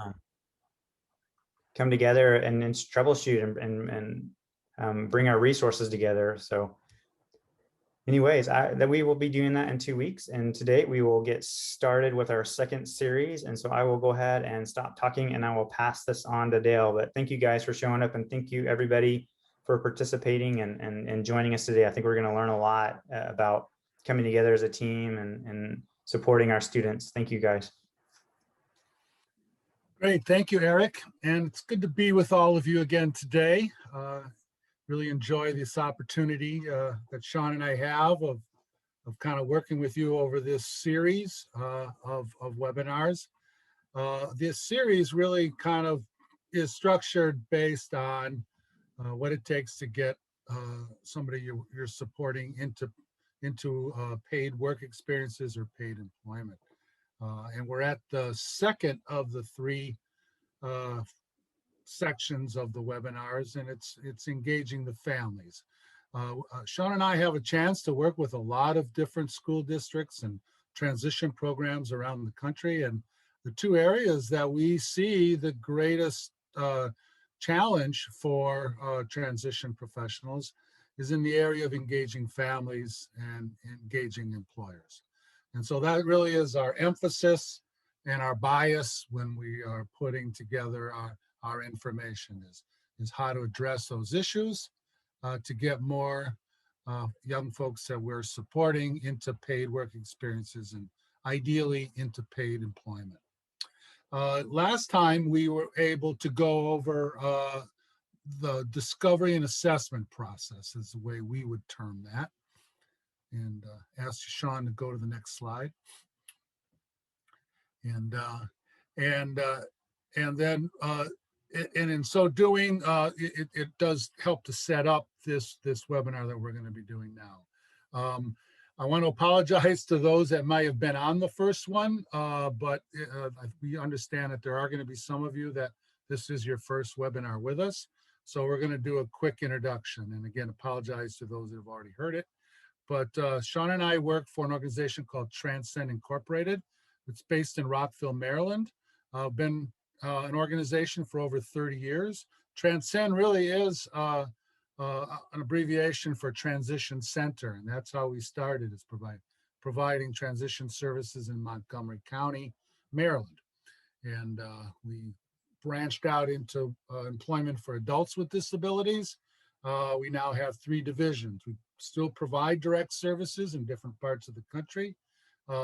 um, come together and troubleshoot and bring our resources together. So anyways, that we will be doing that in 2 weeks. And today we will get started with our second series. And so I will go ahead and stop talking and I will pass this on to Dale. But thank you guys for showing up, and thank you everybody for participating and joining us today. I think we're going to learn a lot about coming together as a team and supporting our students. Thank you guys. Great, thank you, Eric. And it's good to be with all of you again today. Really enjoy this opportunity that Sean and I have of kind of working with you over this series of webinars. This series really kind of is structured based on what it takes to get somebody you're supporting into paid work experiences or paid employment. And we're at the second of the three sections of the webinars, and it's engaging the families. Sean and I have a chance to work with a lot of different school districts and transition programs around the country, and the two areas that we see the greatest challenge for transition professionals is in the area of engaging families and engaging employers. And so that really is our emphasis and our bias when we are putting together our information is how to address those issues to get more young folks that we're supporting into paid work experiences and ideally into paid employment. Last time we were able to go over the discovery and assessment process is the way we would term that. And ask Sean to go to the next slide. And then in so doing, it does help to set up this webinar that we're going to be doing now. I want to apologize to those that might have been on the first one, but we understand that there are going to be some of you that this is your first webinar with us. So we're going to do a quick introduction. And again, apologize to those that have already heard it. But Sean and I work for an organization called Transcend Incorporated. It's based in Rockville, Maryland. Been an organization for over 30 years. Transcend really is an abbreviation for Transition Center, and that's how we started, is providing transition services in Montgomery County, Maryland. And we branched out into employment for adults with disabilities. We now have 3 divisions. We still provide direct services in different parts of the country.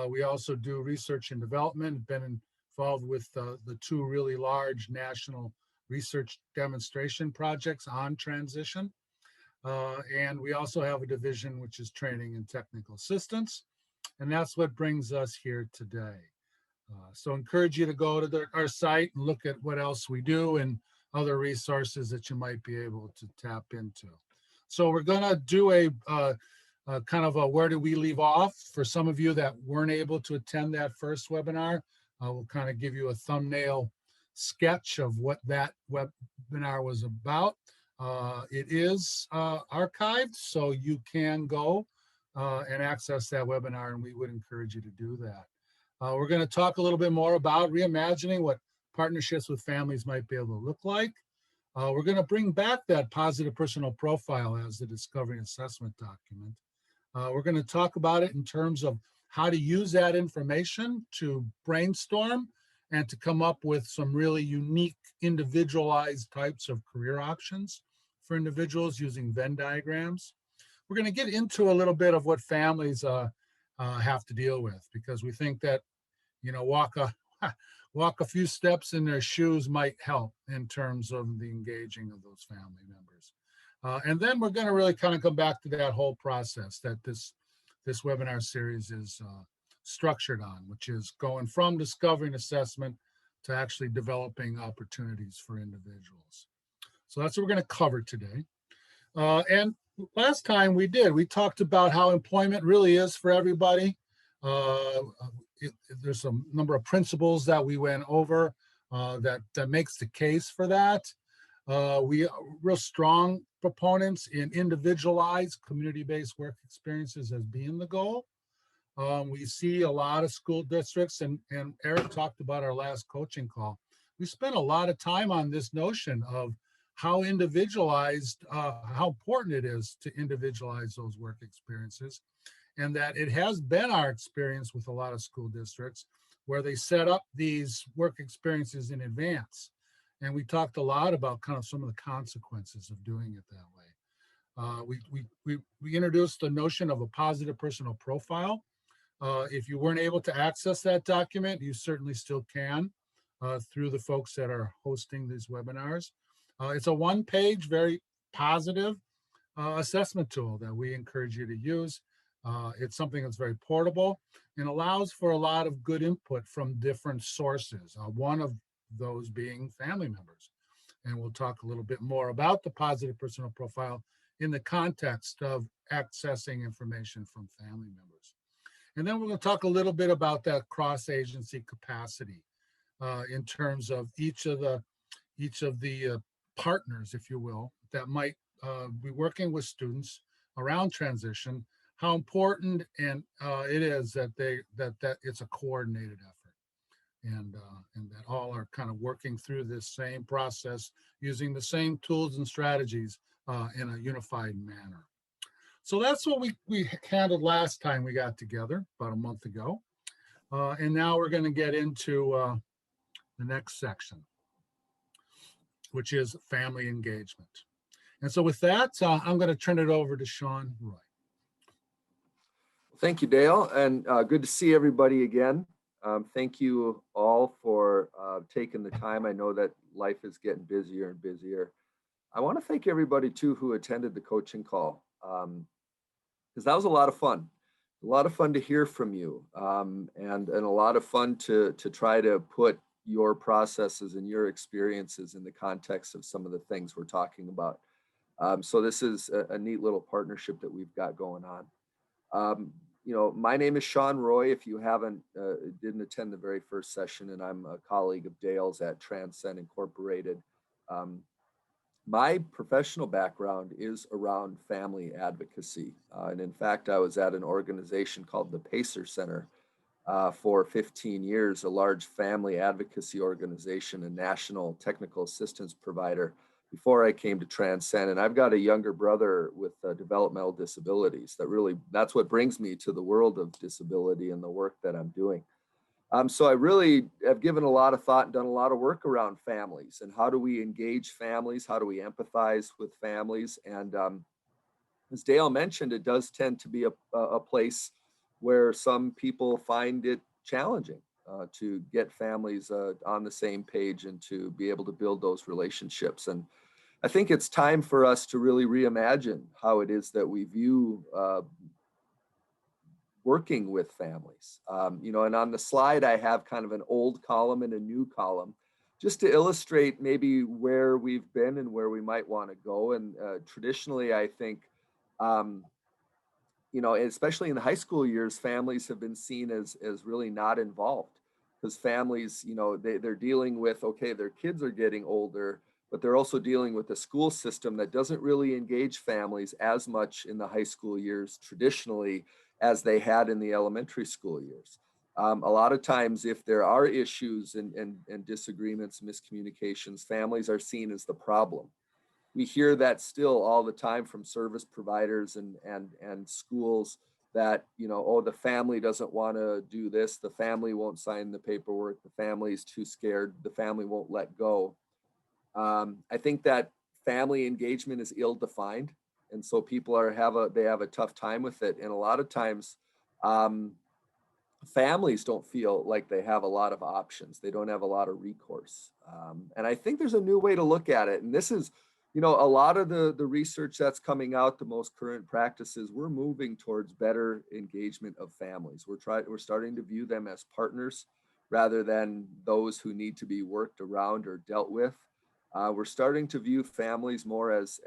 We also do research and development, been involved with the 2 really large national research demonstration projects on transition. And we also have a division which is training and technical assistance. And that's what brings us here today. So encourage you to go to our site and look at what else we do and other resources that you might be able to tap into. So we're going to do a kind of a where do we leave off for some of you that weren't able to attend that first webinar. We'll kind of give you a thumbnail sketch of what that webinar was about. It is archived, so you can go and access that webinar, and we would encourage you to do that. We're going to talk a little bit more about reimagining what partnerships with families might be able to look like. We're going to bring back that positive personal profile as the discovery and assessment document. We're going to talk about it in terms of how to use that information to brainstorm and to come up with some really unique individualized types of career options for individuals using Venn diagrams. We're going to get into a little bit of what families have to deal with, because we think that, you know, walk a few steps in their shoes might help in terms of the engaging of those family members. And then we're going to really kind of come back to that whole process that this webinar series is structured on, which is going from discovery and assessment to actually developing opportunities for individuals. So that's what we're going to cover today. And last time we talked about how employment really is for everybody. There's a number of principles that we went over that makes the case for that. We are real strong proponents in individualized community-based work experiences as being the goal. We see a lot of school districts, and Eric talked about our last coaching call. we spent a lot of time on this notion of how individualized, how important it is to individualize those work experiences. And that it has been our experience with a lot of school districts where they set up these work experiences in advance. And we talked a lot about kind of some of the consequences of doing it that way. We introduced the notion of a positive personal profile. If you weren't able to access that document, you certainly still can through the folks that are hosting these webinars. It's a one-page, very positive assessment tool that we encourage you to use. It's something that's very portable and allows for a lot of good input from different sources, one of those being family members. And we'll talk a little bit more about the positive personal profile in the context of accessing information from family members. And then we're going to talk a little bit about that cross-agency capacity in terms of each of the partners, if you will, that might be working with students around transition, how important and it is that it's a coordinated effort, and that all are kind of working through this same process using the same tools and strategies in a unified manner. So that's what we handled last time we got together about a month ago. And now we're going to get into the next section, which is family engagement. And so with that, I'm going to turn it over to Sean Roy. Thank you, Dale, and good to see everybody again. Thank you all for taking the time. I know that life is getting busier and busier. I want to thank everybody too who attended the coaching call, because that was a lot of fun. A lot of fun to hear from you, and a lot of fun to try to put your processes and your experiences in the context of some of the things we're talking about. So this is a neat little partnership that we've got going on. You know, my name is Sean Roy. If you didn't attend the very first session, and I'm a colleague of Dale's at Transcend Incorporated. My professional background is around family advocacy. And in fact, I was at an organization called the Pacer Center for 15 years, a large family advocacy organization, a national technical assistance provider, before I came to Transcend. And I've got a younger brother with developmental disabilities. That's what brings me to the world of disability and the work that I'm doing. So I really have given a lot of thought and done a lot of work around families and how do we engage families? How do we empathize with families? And as Dale mentioned, it does tend to be a place where some people find it challenging to get families on the same page and to be able to build those relationships. And I think it's time for us to really reimagine how it is that we view working with families. You know, and on the slide, I have kind of an old column and a new column, just to illustrate maybe where we've been and where we might want to go. And traditionally, I think, you know, especially in the high school years, families have been seen as really not involved, because families, you know, they're dealing with, okay, their kids are getting older, but they're also dealing with a school system that doesn't really engage families as much in the high school years traditionally as they had in the elementary school years. A lot of times, if there are issues and disagreements, miscommunications, families are seen as the problem. We hear that still all the time from service providers and schools that, you know, oh, the family doesn't want to do this, the family won't sign the paperwork, the family's too scared, the family won't let go. I think that family engagement is ill-defined, and so people have a tough time with it. And a lot of times, families don't feel like they have a lot of options. They don't have a lot of recourse. And I think there's a new way to look at it. And this is, you know, a lot of the research that's coming out, the most current practices, we're moving towards better engagement of families. We're starting to view them as partners rather than those who need to be worked around or dealt with. We're starting to view families more as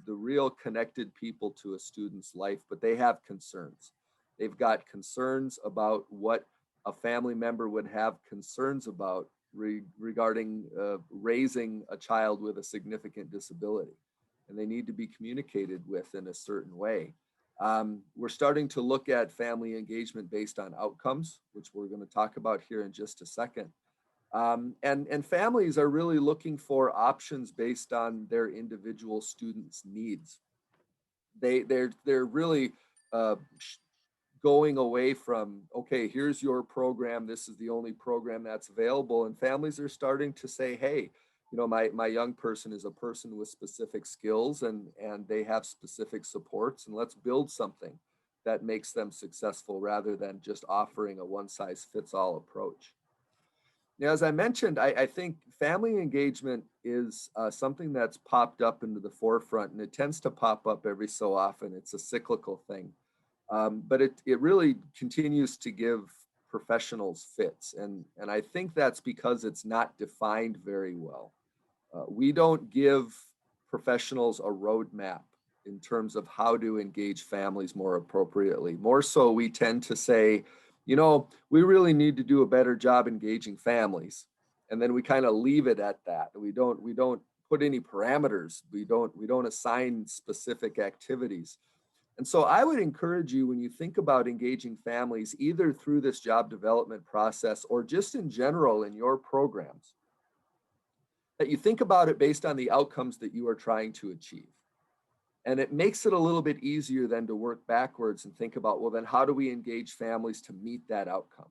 the real connected people to a student's life, but they have concerns. They've got concerns about what a family member would have concerns about regarding raising a child with a significant disability, and they need to be communicated with in a certain way. We're starting to look at family engagement based on outcomes, which we're going to talk about here in just a second. And families are really looking for options based on their individual students' needs. They're really going away from, okay, here's your program, this is the only program that's available, and families are starting to say, hey, you know, my young person is a person with specific skills, and they have specific supports, and let's build something that makes them successful rather than just offering a one-size-fits-all approach. Now, as I mentioned, I think family engagement is something that's popped up into the forefront, and it tends to pop up every so often. It's a cyclical thing. But it really continues to give professionals fits. And I think that's because it's not defined very well. We don't give professionals a roadmap in terms of how to engage families more appropriately. More so, we tend to say, you know, we really need to do a better job engaging families. And then we kind of leave it at that. We don't put any parameters. We don't assign specific activities. And so I would encourage you, when you think about engaging families, either through this job development process or just in general in your programs, that you think about it based on the outcomes that you are trying to achieve. And it makes it a little bit easier then to work backwards and think about, well, then how do we engage families to meet that outcome?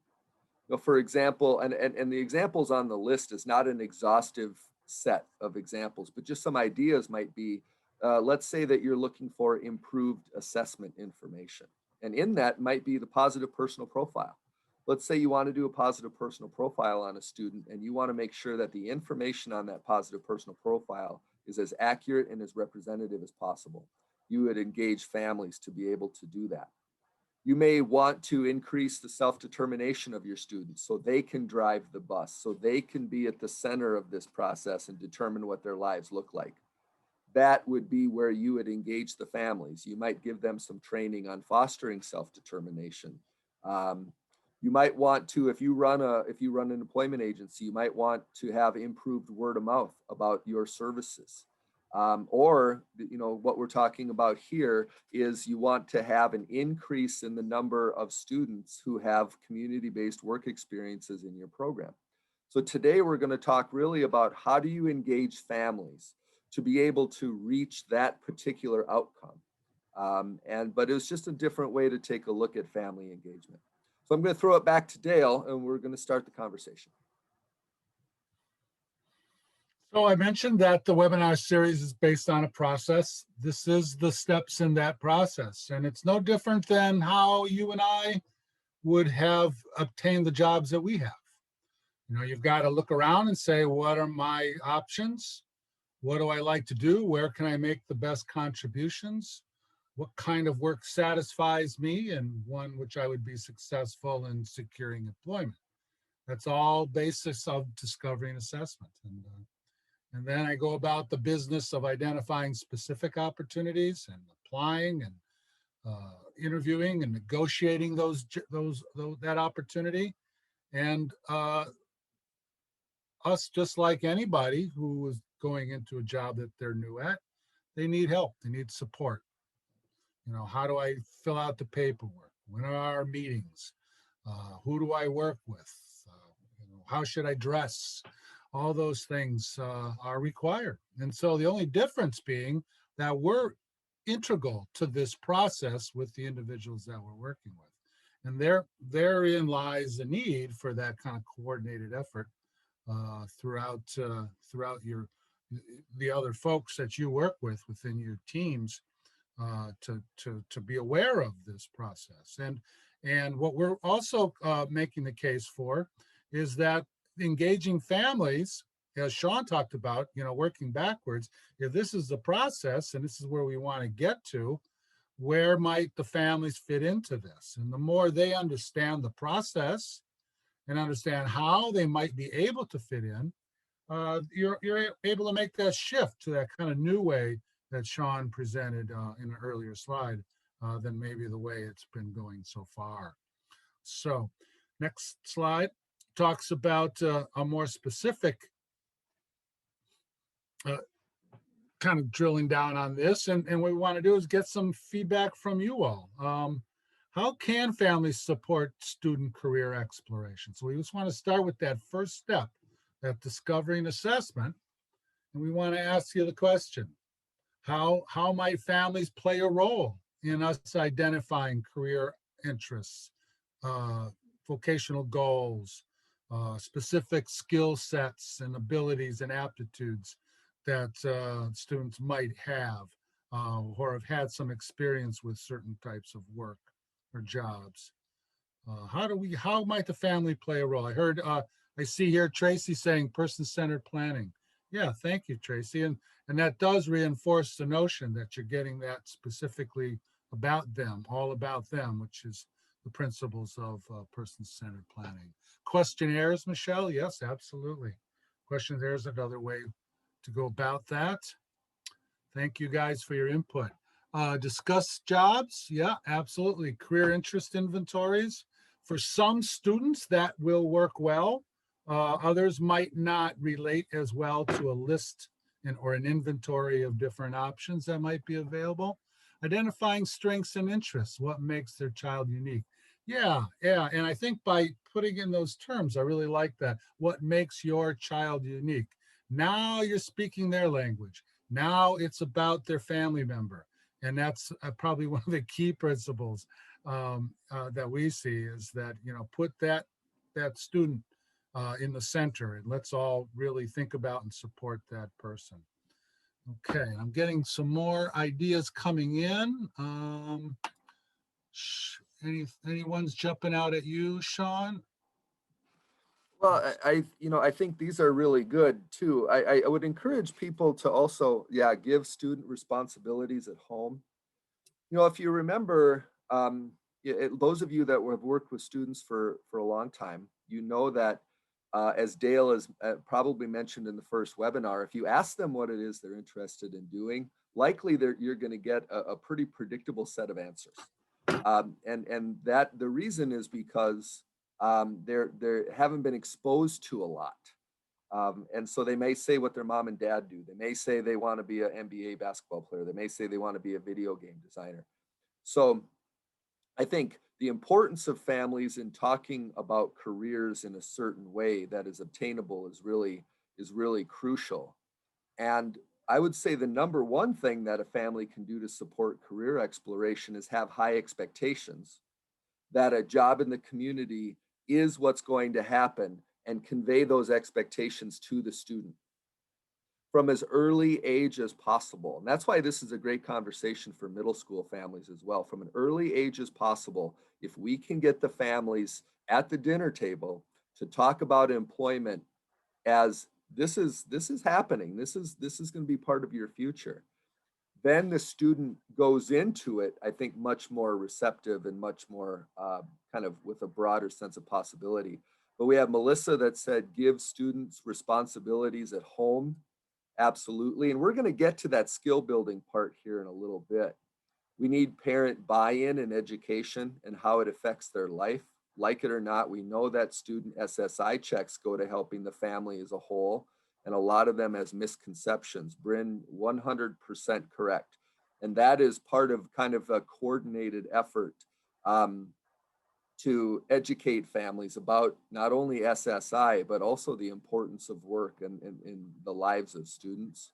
You know, for example, and the examples on the list is not an exhaustive set of examples, but just some ideas might be, let's say that you're looking for improved assessment information. And in that might be the positive personal profile. Let's say you want to do a positive personal profile on a student, and you want to make sure that the information on that positive personal profile is as accurate and as representative as possible. You would engage families to be able to do that. You may want to increase the self-determination of your students so they can drive the bus, so they can be at the center of this process and determine what their lives look like. That would be where you would engage the families. You might give them some training on fostering self-determination. You might want to, if you run an employment agency, you might want to have improved word of mouth about your services. Or, you know, what we're talking about here is you want to have an increase in the number of students who have community-based work experiences in your program. So today we're going to talk really about how do you engage families to be able to reach that particular outcome. But it was just a different way to take a look at family engagement. So I'm going to throw it back to Dale, and we're going to start the conversation. So I mentioned that the webinar series is based on a process. This is the steps in that process. And it's no different than how you and I would have obtained the jobs that we have. You know, you've got to look around and say, what are my options? What do I like to do? Where can I make the best contributions? What kind of work satisfies me and one which I would be successful in securing employment? That's all basis of discovery and assessment. And then I go about the business of identifying specific opportunities and applying and interviewing and negotiating that opportunity. And us, just like anybody who is going into a job that they're new at, they need help, they need support. You know, how do I fill out the paperwork? When are our meetings? Who do I work with? You know, how should I dress? All those things are required. And so the only difference being that we're integral to this process with the individuals that we're working with. And therein lies the need for that kind of coordinated effort throughout the other folks that you work with within your teams to be aware of this process. And what we're also making the case for is that engaging families, as Sean talked about, you know, working backwards, if this is the process and this is where we want to get to, where might the families fit into this? And the more they understand the process and understand how they might be able to fit in, you're able to make that shift to that kind of new way that Sean presented in an earlier slide than maybe the way it's been going so far. So next slide talks about a more specific kind of drilling down on this. And what we want to do is get some feedback from you all. How can families support student career exploration? So we just want to start with that first step. at discovering assessment. And we want to ask you the question, how might families play a role in us identifying career interests, vocational goals, specific skill sets and abilities and aptitudes that students might have or have had some experience with certain types of work or jobs. How might the family play a role? I see here Tracy saying person-centered planning. Yeah, thank you, Tracy. And that does reinforce the notion that you're getting that specifically about them, all about them, which is the principles of person-centered planning. Questionnaires, Michelle? Yes, absolutely. Questionnaires are another way to go about that. Thank you guys for your input. Discuss jobs. Yeah, absolutely. Career interest inventories. For some students, that will work well. Others might not relate as well to a list or an inventory of different options that might be available. Identifying strengths and interests, what makes their child unique. Yeah. And I think by putting in those terms, I really like that. What makes your child unique? Now you're speaking their language. Now it's about their family member. And that's probably one of the key principles that we see is that, put that student in the center, and let's all really think about and support that person. Okay, I'm getting some more ideas coming in. Anyone's jumping out at you, Sean? Well, I think these are really good too. I would encourage people to also, give student responsibilities at home. If you remember, those of you that have worked with students for a long time, you know that as Dale has probably mentioned in the first webinar, if you ask them what it is they're interested in doing, likely you're going to get a pretty predictable set of answers. And that the reason is because they haven't been exposed to a lot. And so they may say what their mom and dad do. They may say they want to be an NBA basketball player. They may say they want to be a video game designer. So I think the importance of families in talking about careers in a certain way that is obtainable is really crucial. And I would say the number one thing that a family can do to support career exploration is have high expectations that a job in the community is what's going to happen and convey those expectations to the student from as early age as possible. And that's why this is a great conversation for middle school families as well. From an early age as possible, if we can get the families at the dinner table to talk about employment as this is happening, this is going to be part of your future, then the student goes into it, I think, much more receptive and much more kind of with a broader sense of possibility. But we have Melissa that said, give students responsibilities at home. Absolutely. And we're going to get to that skill building part here in a little bit. We need parent buy-in in education and how it affects their life. Like it or not, we know that student SSI checks go to helping the family as a whole, and a lot of them as misconceptions. Bryn, 100% correct. And that is part of kind of a coordinated effort to educate families about not only SSI, but also the importance of work in the lives of students.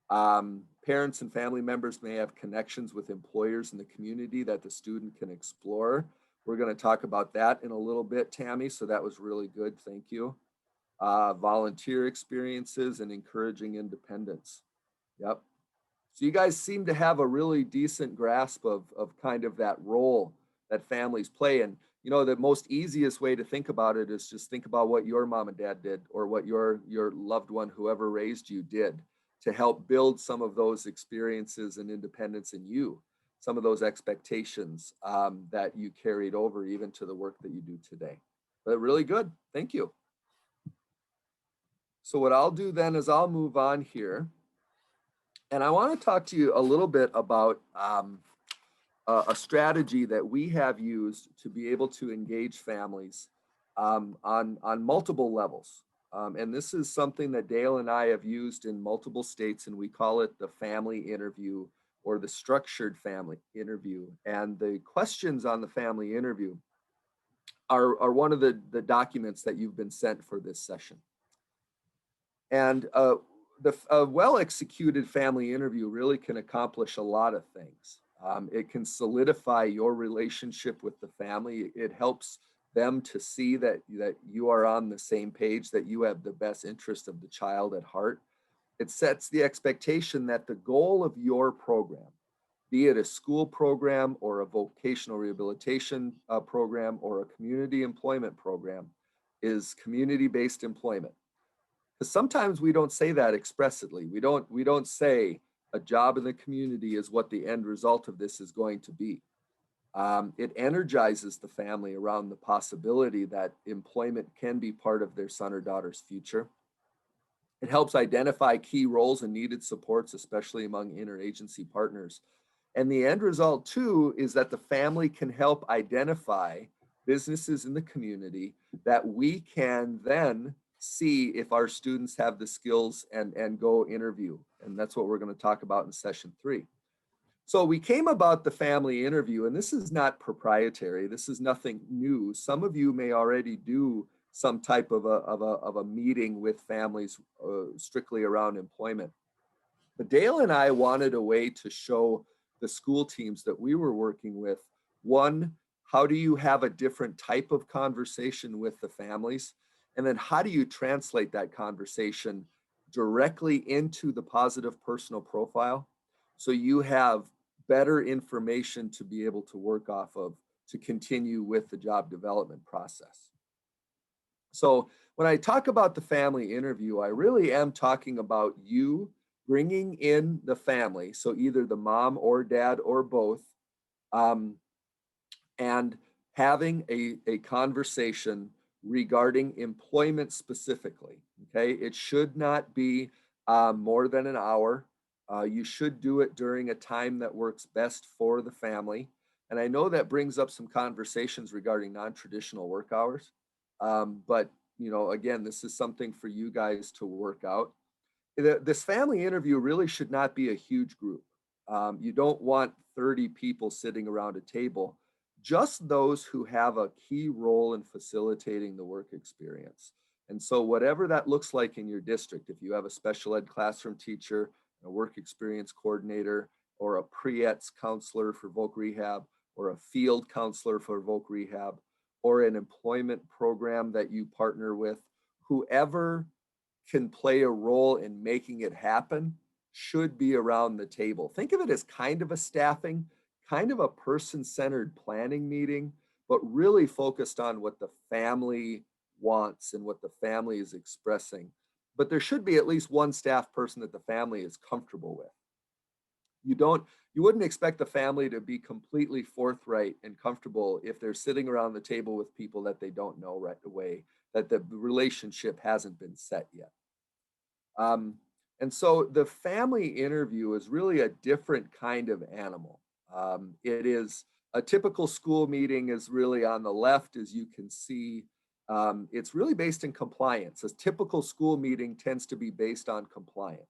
Parents and family members may have connections with employers in the community that the student can explore. We're going to talk about that in a little bit, Tammy, so that was really good. Thank you. Volunteer experiences and encouraging independence. Yep. So you guys seem to have a really decent grasp of kind of that role that families play. And the most easiest way to think about it is just think about what your mom and dad did, or what your loved one, whoever raised you, did to help build some of those experiences and independence in you, some of those expectations that you carried over even to the work that you do today. But really good. Thank you. So what I'll do then is I'll move on here. And I want to talk to you a little bit about a strategy that we have used to be able to engage families on multiple levels. And this is something that Dale and I have used in multiple states, and we call it the family interview or the structured family interview. And the questions on the family interview are one of the documents that you've been sent for this session. And a well-executed family interview really can accomplish a lot of things. It can solidify your relationship with the family. It helps them to see that you are on the same page, that you have the best interest of the child at heart. It sets the expectation that the goal of your program, be it a school program or a vocational rehabilitation program or a community employment program, is community-based employment. Because sometimes we don't say that expressly. We don't say a job in the community is what the end result of this is going to be. It energizes the family around the possibility that employment can be part of their son or daughter's future. It helps identify key roles and needed supports, especially among interagency partners. And the end result, too, is that the family can help identify businesses in the community that we can then see if our students have the skills and go interview. And that's what we're going to talk about in session 3. So we came about the family interview, and this is not proprietary. This is nothing new. Some of you may already do some type of a meeting with families strictly around employment. But Dale and I wanted a way to show the school teams that we were working with, one, how do you have a different type of conversation with the families? And then how do you translate that conversation directly into the positive personal profile so you have better information to be able to work off of to continue with the job development process. So when I talk about the family interview, I really am talking about you bringing in the family, so either the mom or dad or both, and having a conversation regarding employment specifically, okay? It should not be more than an hour. You should do it during a time that works best for the family. And I know that brings up some conversations regarding non-traditional work hours. But, you know, again, this is something for you guys to work out. This family interview really should not be a huge group. You don't want 30 people sitting around a table, just those who have a key role in facilitating the work experience. And so whatever that looks like in your district, if you have a special ed classroom teacher, a work experience coordinator, or a pre-ETS counselor for voc rehab, or a field counselor for voc rehab, or an employment program that you partner with, whoever can play a role in making it happen should be around the table. Think of it as kind of a staffing, kind of a person-centered planning meeting, but really focused on what the family wants and what the family is expressing. But there should be at least one staff person that the family is comfortable with. You wouldn't expect the family to be completely forthright and comfortable if they're sitting around the table with people that they don't know right away, that the relationship hasn't been set yet. And so the family interview is really a different kind of animal. It is a typical school meeting is really on the left, as you can see. It's really based in compliance. A typical school meeting tends to be based on compliance.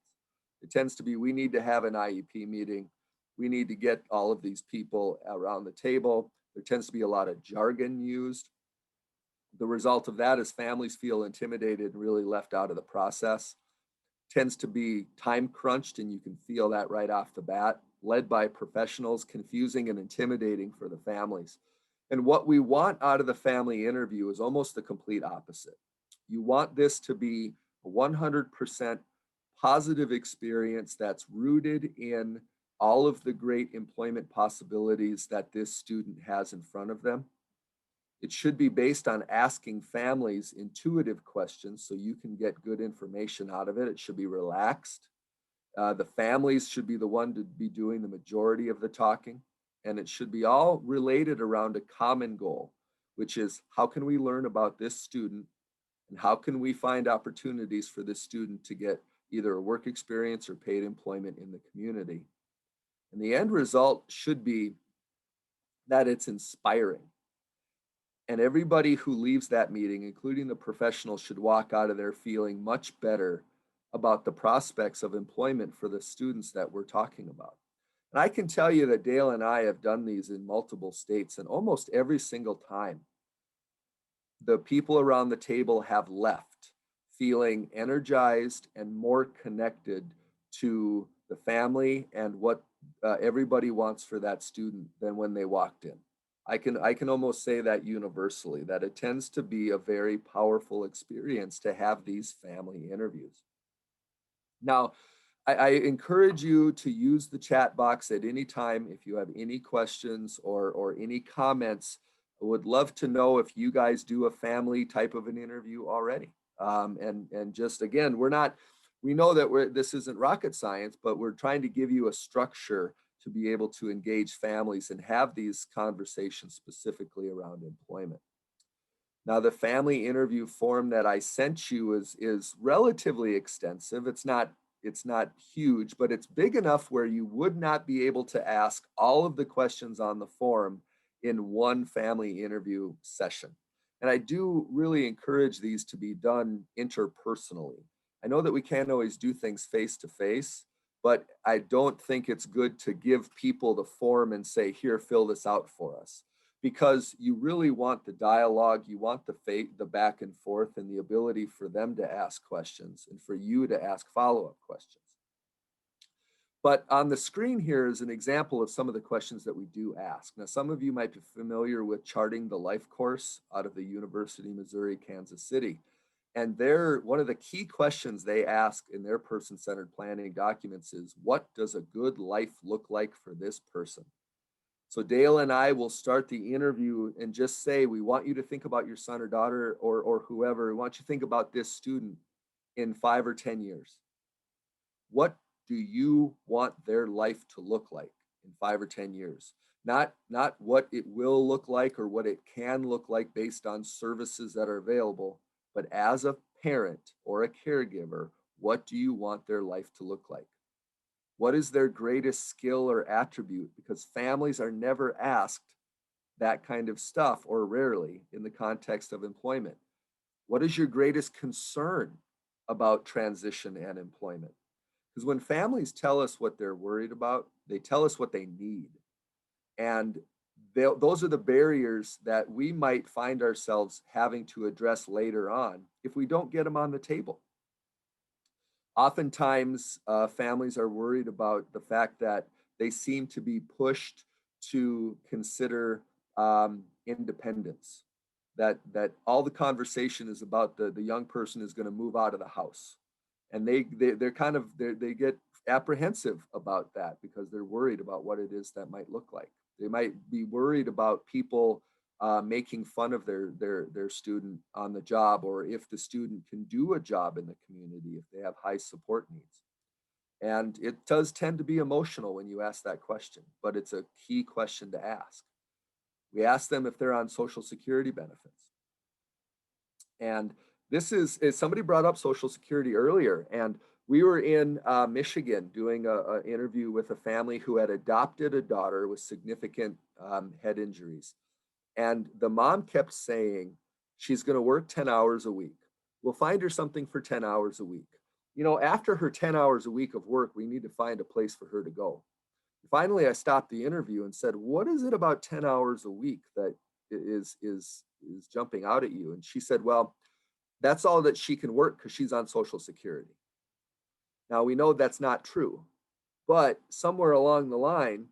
It tends to be, we need to have an IEP meeting. We need to get all of these people around the table. There tends to be a lot of jargon used. The result of that is families feel intimidated and really left out of the process. Tends to be time crunched, and you can feel that right off the bat, led by professionals, confusing and intimidating for the families. And what we want out of the family interview is almost the complete opposite. You want this to be a 100% positive experience that's rooted in all of the great employment possibilities that this student has in front of them. It should be based on asking families intuitive questions so you can get good information out of it. It should be relaxed. The families should be the one to be doing the majority of the talking. And it should be all related around a common goal, which is how can we learn about this student and how can we find opportunities for this student to get either a work experience or paid employment in the community. And the end result should be that it's inspiring. And everybody who leaves that meeting, including the professionals, should walk out of there feeling much better about the prospects of employment for the students that we're talking about. And I can tell you that Dale and I have done these in multiple states, and almost every single time, the people around the table have left feeling energized and more connected to the family and what everybody wants for that student than when they walked in. I can almost say that universally, that it tends to be a very powerful experience to have these family interviews. Now, I encourage you to use the chat box at any time if you have any questions or any comments. I would love to know if you guys do a family type of an interview already. And just again, we know that this isn't rocket science, but we're trying to give you a structure to be able to engage families and have these conversations specifically around employment. Now, the family interview form that I sent you is relatively extensive. It's not huge, but it's big enough where you would not be able to ask all of the questions on the form in one family interview session. And I do really encourage these to be done interpersonally. I know that we can't always do things face to face, but I don't think it's good to give people the form and say, here, fill this out for us. Because you really want the dialogue, you want the back and forth and the ability for them to ask questions and for you to ask follow-up questions. But on the screen here is an example of some of the questions that we do ask. Now, some of you might be familiar with Charting the Life course out of the University of Missouri, Kansas City. And one of the key questions they ask in their person-centered planning documents is, what does a good life look like for this person? So Dale and I will start the interview and just say, we want you to think about your son or daughter or whoever. We want you to think about this student in 5 or 10 years. What do you want their life to look like in 5 or 10 years? Not what it will look like or what it can look like based on services that are available, but as a parent or a caregiver, what do you want their life to look like? What is their greatest skill or attribute? Because families are never asked that kind of stuff, or rarely, in the context of employment. What is your greatest concern about transition and employment? Because when families tell us what they're worried about, they tell us what they need. And those are the barriers that we might find ourselves having to address later on if we don't get them on the table. Oftentimes, families are worried about the fact that they seem to be pushed to consider independence, that all the conversation is about the young person is going to move out of the house. And they get apprehensive about that because they're worried about what it is that might look like. They might be worried about people making fun of their student on the job, or if the student can do a job in the community, if they have high support needs. And it does tend to be emotional when you ask that question, but it's a key question to ask. We ask them if they're on Social Security benefits. And this is somebody brought up Social Security earlier, and we were in Michigan doing an interview with a family who had adopted a daughter with significant head injuries. And the mom kept saying, she's going to work 10 hours a week. We'll find her something for 10 hours a week. You know, after her 10 hours a week of work, we need to find a place for her to go. Finally, I stopped the interview and said, what is it about 10 hours a week that is jumping out at you? And she said, well, that's all that she can work because she's on Social Security. Now, we know that's not true, but somewhere along the line,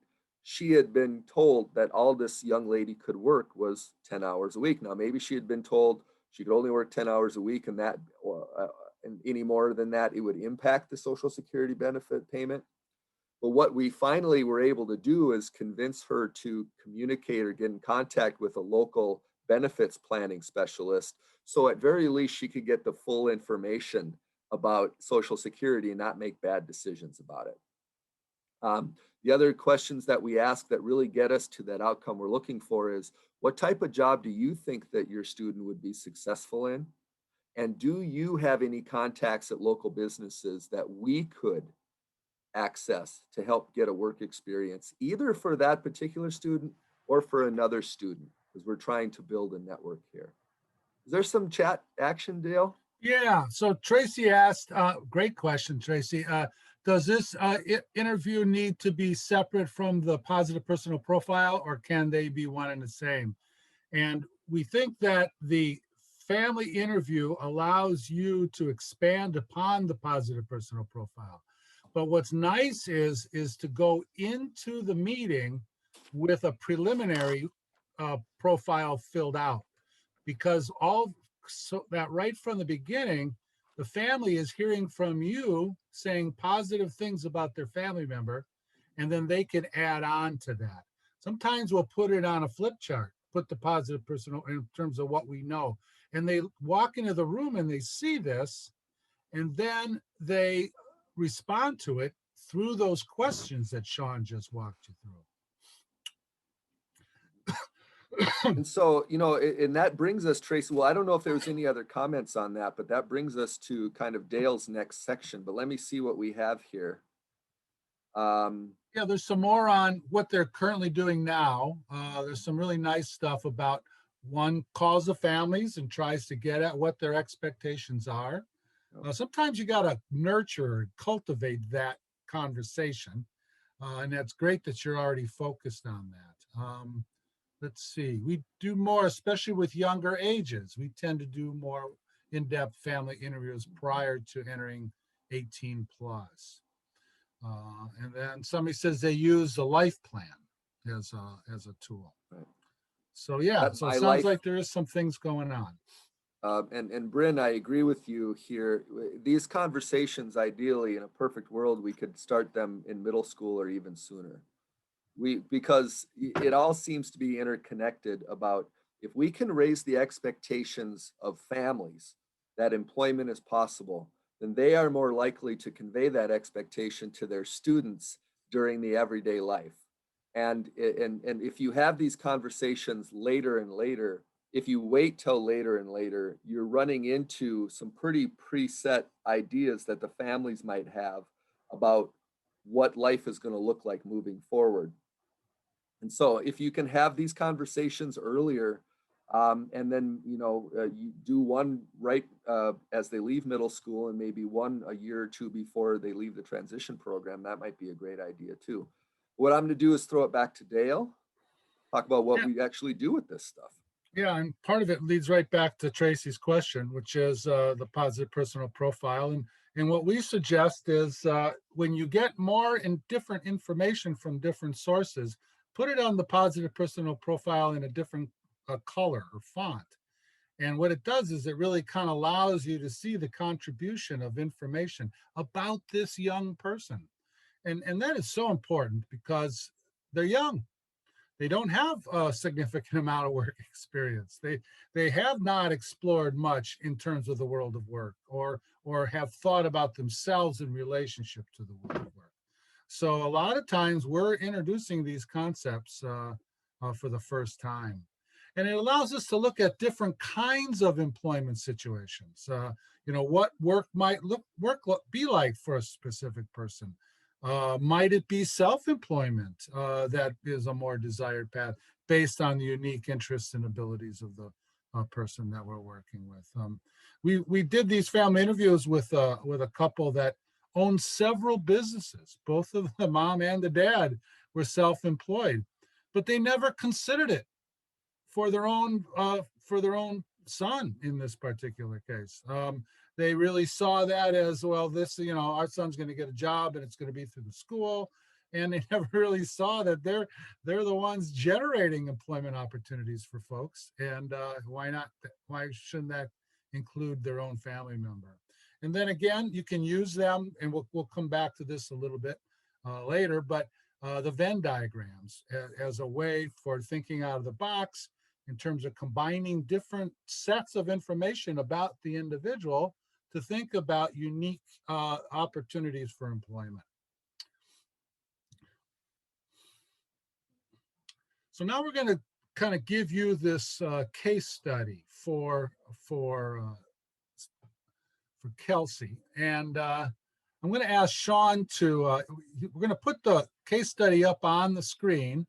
she had been told that all this young lady could work was 10 hours a week. Now, maybe she had been told she could only work 10 hours a week, and that and any more than that, it would impact the Social Security benefit payment. But what we finally were able to do is convince her to communicate or get in contact with a local benefits planning specialist. So at very least, she could get the full information about Social Security and not make bad decisions about it. The other questions that we ask that really get us to that outcome we're looking for is, what type of job do you think that your student would be successful in? And do you have any contacts at local businesses that we could access to help get a work experience, either for that particular student or for another student, because we're trying to build a network here. Is there some chat action, Dale? Yeah, so Tracy asked, great question, Tracy. Does this interview need to be separate from the positive personal profile, or can they be one and the same? And we think that the family interview allows you to expand upon the positive personal profile. But what's nice is to go into the meeting with a preliminary profile filled out, because so that right from the beginning, the family is hearing from you saying positive things about their family member, and then they can add on to that. Sometimes we'll put it on a flip chart, put the positive personal in terms of what we know. And they walk into the room and they see this, and then they respond to it through those questions that Sean just walked you through. And so, and that brings us, Tracy, well, I don't know if there was any other comments on that, but that brings us to kind of Dale's next section. But let me see what we have here. Yeah, there's some more on what they're currently doing now. There's some really nice stuff about, one calls the families and tries to get at what their expectations are. Sometimes you got to nurture and cultivate that conversation. And that's great that you're already focused on that. Let's see, we do more, especially with younger ages. We tend to do more in-depth family interviews prior to entering 18 plus. And then somebody says they use the life plan as a tool. Right. So yeah, so it sounds like there is some things going on. And Bryn, I agree with you here. These conversations, ideally, in a perfect world, we could start them in middle school or even sooner. Because it all seems to be interconnected about, if we can raise the expectations of families that employment is possible, then they are more likely to convey that expectation to their students during the everyday life. And if you have these conversations later and later, if you wait till later and later, you're running into some pretty preset ideas that the families might have about what life is going to look like moving forward. And so if you can have these conversations earlier, and then, you do one right as they leave middle school, and maybe one a year or two before they leave the transition program, that might be a great idea too. What I'm going to do is throw it back to Dale, talk about what we actually do with this stuff. Yeah, and part of it leads right back to Tracy's question, which is the positive personal profile. And what we suggest is when you get more and different information from different sources, put it on the positive personal profile in a different color or font. And what it does is it really kind of allows you to see the contribution of information about this young person. And that is so important because they're young. They don't have a significant amount of work experience. They have not explored much in terms of the world of work, or have thought about themselves in relationship to the world of work. So a lot of times we're introducing these concepts for the first time. And it allows us to look at different kinds of employment situations. What work might be like for a specific person. Might it be self-employment that is a more desired path based on the unique interests and abilities of the person that we're working with? We did these family interviews with a couple that owned several businesses. Both of the mom and the dad were self-employed, but they never considered it for their own son in this particular case. They really saw that as, well, this, our son's going to get a job and it's going to be through the school. And they never really saw that they're the ones generating employment opportunities for folks. And why shouldn't that include their own family member? And then again, you can use them, and we'll come back to this a little bit later, but the Venn diagrams as a way for thinking out of the box in terms of combining different sets of information about the individual to think about unique opportunities for employment. So now we're going to kind of give you this case study for Kelsey. And I'm going to ask Sean we're going to put the case study up on the screen.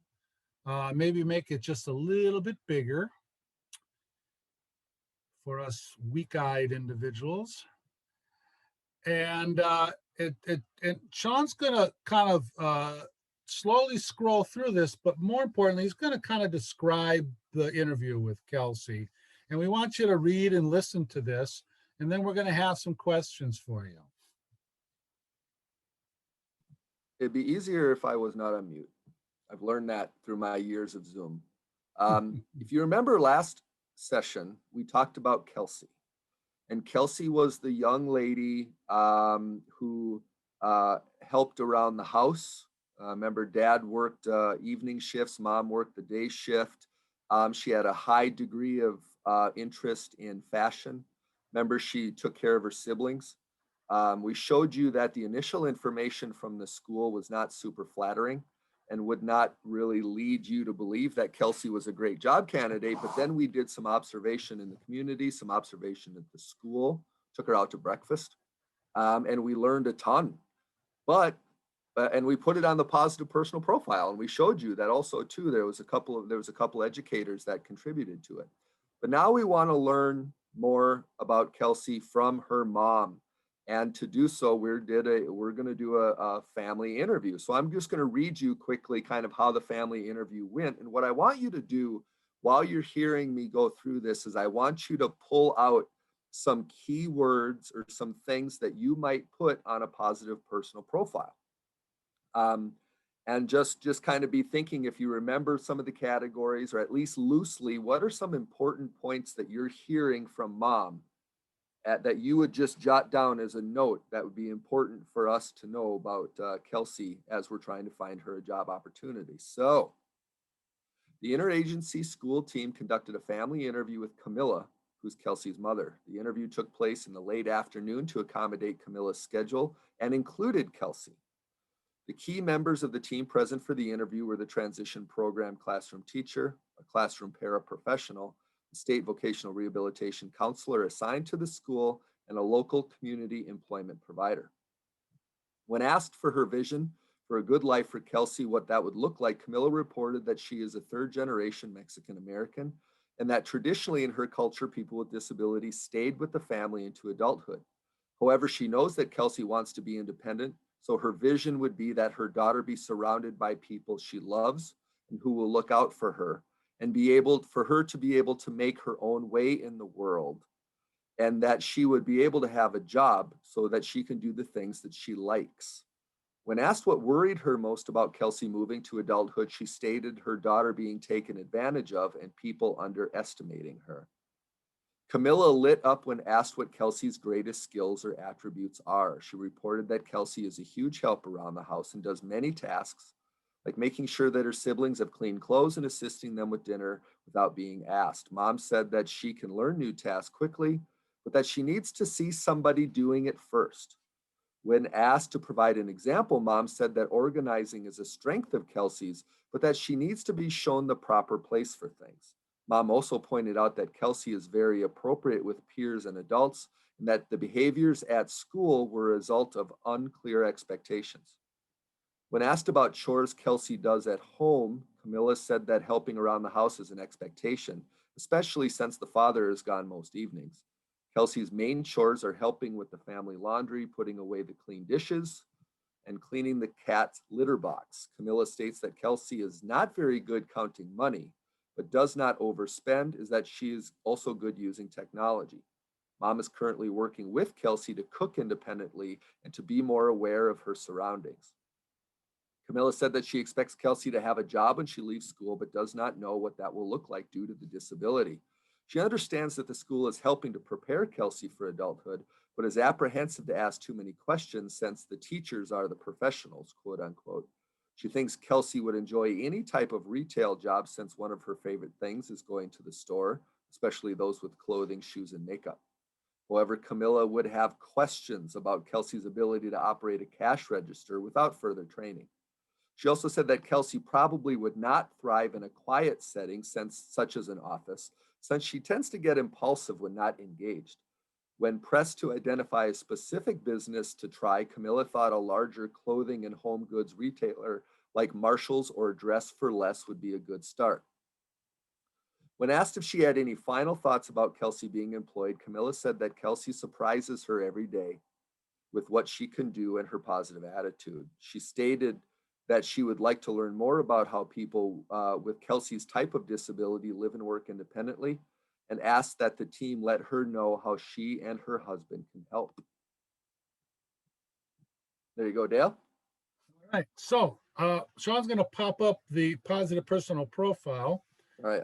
Maybe make it just a little bit bigger for us weak-eyed individuals. And Sean's going to kind of slowly scroll through this, but more importantly, he's going to kind of describe the interview with Kelsey And we want you to read and listen to this, and then we're going to have some questions for you. It'd be easier if I was not on mute. I've learned that through my years of Zoom. If you remember last session, we talked about Kelsey. And Kelsey was the young lady who helped around the house. Remember, Dad worked evening shifts, Mom worked the day shift. She had a high degree of interest in fashion. Remember, she took care of her siblings. We showed you that the initial information from the school was not super flattering and would not really lead you to believe that Kelsey was a great job candidate. But then we did some observation in the community, some observation at the school, took her out to breakfast, and we learned a ton. And we put it on the positive personal profile, and we showed you that also too. There was a couple educators that contributed to it. But now we want to learn more about Kelsey from her mom. And to do so, we're going to do a family interview. So I'm just going to read you quickly kind of how the family interview went. And what I want you to do while you're hearing me go through this is I want you to pull out some keywords or some things that you might put on a positive personal profile. And just kind of be thinking, if you remember some of the categories, or at least loosely, what are some important points that you're hearing from mom that you would just jot down as a note that would be important for us to know about Kelsey as we're trying to find her a job opportunity. So the interagency school team conducted a family interview with Camilla, who's Kelsey's mother. The interview took place in the late afternoon to accommodate Camilla's schedule and included Kelsey. The key members of the team present for the interview were the transition program classroom teacher, a classroom paraprofessional, a state vocational rehabilitation counselor assigned to the school, and a local community employment provider. When asked for her vision for a good life for Kelsey, what that would look like, Camilla reported that she is a third-generation Mexican American, and that traditionally in her culture, people with disabilities stayed with the family into adulthood. However, she knows that Kelsey wants to be independent, so her vision would be that her daughter be surrounded by people she loves and who will look out for her, and for her to be able to make her own way in the world, and that she would be able to have a job so that she can do the things that she likes. When asked what worried her most about Kelsey moving to adulthood, she stated her daughter being taken advantage of and people underestimating her. Camilla lit up when asked what Kelsey's greatest skills or attributes are. She reported that Kelsey is a huge help around the house and does many tasks, like making sure that her siblings have clean clothes and assisting them with dinner without being asked. Mom said that she can learn new tasks quickly, but that she needs to see somebody doing it first. When asked to provide an example, Mom said that organizing is a strength of Kelsey's, but that she needs to be shown the proper place for things. Mom also pointed out that Kelsey is very appropriate with peers and adults, and that the behaviors at school were a result of unclear expectations. When asked about chores Kelsey does at home, Camilla said that helping around the house is an expectation, especially since the father is gone most evenings. Kelsey's main chores are helping with the family laundry, putting away the clean dishes, and cleaning the cat's litter box. Camilla states that Kelsey is not very good counting money, but does not overspend, is that she is also good using technology. Mom is currently working with Kelsey to cook independently and to be more aware of her surroundings. Camilla said that she expects Kelsey to have a job when she leaves school, but does not know what that will look like due to the disability. She understands that the school is helping to prepare Kelsey for adulthood, but is apprehensive to ask too many questions since the teachers are the professionals, quote unquote. She thinks Kelsey would enjoy any type of retail job since one of her favorite things is going to the store, especially those with clothing, shoes, and makeup. However, Camilla would have questions about Kelsey's ability to operate a cash register without further training. She also said that Kelsey probably would not thrive in a quiet setting, such as an office, since she tends to get impulsive when not engaged. When pressed to identify a specific business to try, Camilla thought a larger clothing and home goods retailer like Marshall's or Dress for Less would be a good start. When asked if she had any final thoughts about Kelsey being employed, Camilla said that Kelsey surprises her every day with what she can do and her positive attitude. She stated that she would like to learn more about how people with Kelsey's type of disability live and work independently, and asks that the team let her know how she and her husband can help. There you go, Dale. All right. So Sean's going to pop up the positive personal profile. All right.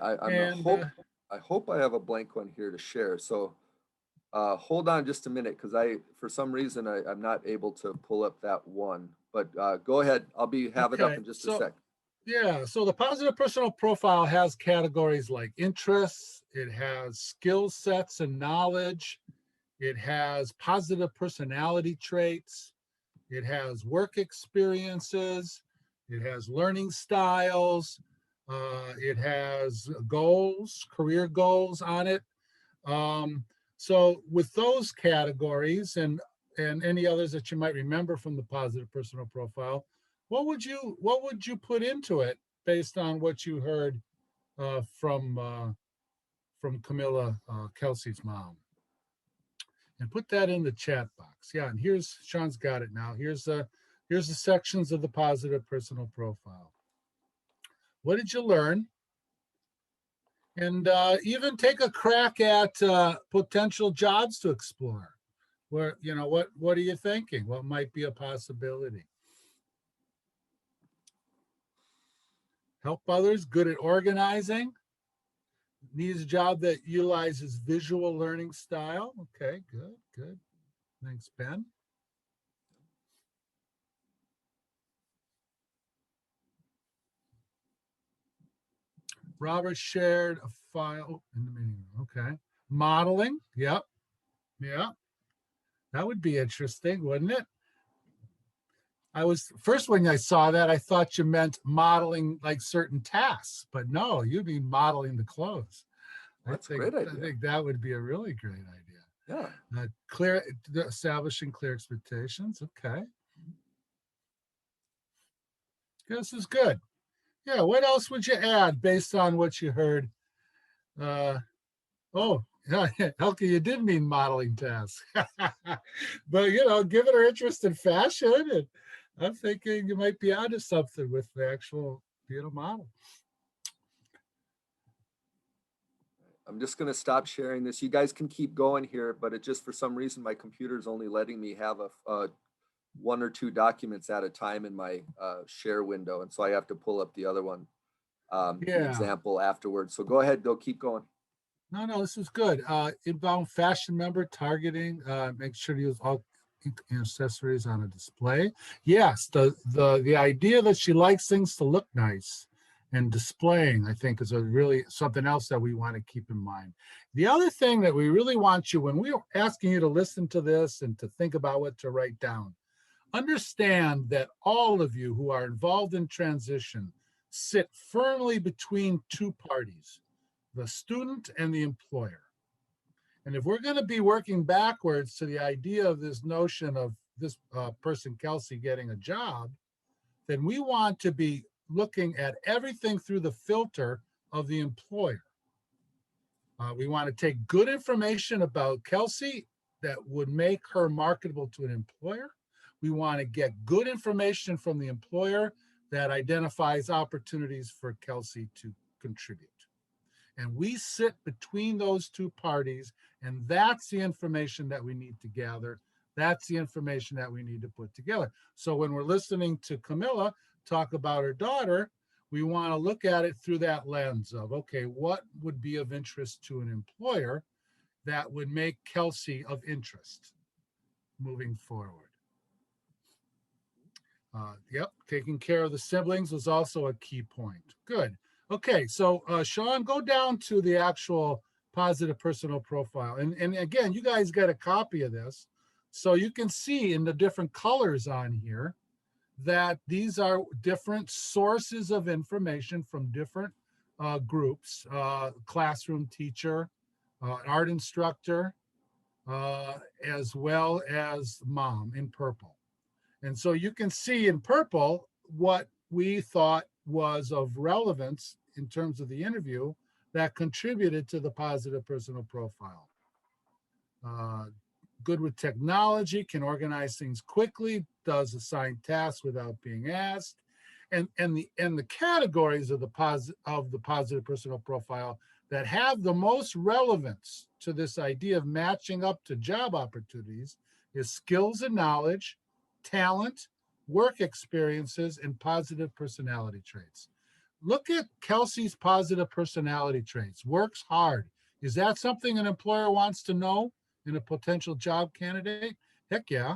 I hope I have a blank one here to share. So hold on just a minute, because for some reason I'm not able to pull up that one. But go ahead. Have it up in just a sec. Yeah, so the positive personal profile has categories like interests, it has skill sets and knowledge, it has positive personality traits, it has work experiences, it has learning styles, it has goals, career goals on it. So with those categories and any others that you might remember from the positive personal profile, what would you put into it based on what you heard from Camilla, Kelsey's mom? And put that in the chat box. Yeah, and Sean's got it now. Here's the sections of the positive personal profile. What did you learn? And even take a crack at potential jobs to explore. Where, what are you thinking? What might be a possibility? Help others, good at organizing. Needs a job that utilizes visual learning style. Okay, good. Thanks, Ben. Robert shared a file in the meeting room. Okay. Modeling. Yep. Yeah. That would be interesting, wouldn't it? First when I saw that, I thought you meant modeling like certain tasks, but no, you'd be modeling the clothes. That's a great idea. I think that would be a really great idea. Yeah. Establishing clear expectations. Okay. This is good. Yeah. What else would you add based on what you heard? Oh, yeah, Elke, you did mean modeling tasks. But, given her interest in fashion, and I'm thinking you might be onto something with the actual being a model. I'm just going to stop sharing this. You guys can keep going here, but it just, for some reason, my computer is only letting me have one or two documents at a time in my share window. And so I have to pull up the other one, the example afterwards. So go ahead, keep going. No, this is good. Inbound fashion member targeting, make sure to use all accessories on a display. Yes, the idea that she likes things to look nice and displaying, I think, is really something else that we want to keep in mind. The other thing that we really want you, when we're asking you to listen to this and to think about what to write down, understand that all of you who are involved in transition sit firmly between two parties, the student and the employer. And if we're going to be working backwards to the idea of this notion of this person, Kelsey, getting a job, then we want to be looking at everything through the filter of the employer. We want to take good information about Kelsey that would make her marketable to an employer. We want to get good information from the employer that identifies opportunities for Kelsey to contribute. And we sit between those two parties, and that's the information that we need to gather. That's the information that we need to put together. So when we're listening to Camilla talk about her daughter, we want to look at it through that lens of, okay, what would be of interest to an employer that would make Kelsey of interest moving forward? Yep, taking care of the siblings was also a key point. Good. Okay, so Sean, go down to the actual positive personal profile. And again, you guys got a copy of this. So you can see in the different colors on here that these are different sources of information from different groups, classroom teacher, art instructor, as well as mom in purple. And so you can see in purple what we thought was of relevance in terms of the interview that contributed to the positive personal profile. Good with technology, can organize things quickly, does assign tasks without being asked. And the categories of the positive personal profile that have the most relevance to this idea of matching up to job opportunities is skills and knowledge, talent, work experiences, and positive personality traits. Look at Kelsey's positive personality traits. Works hard. Is that something an employer wants to know in a potential job candidate? Heck yeah.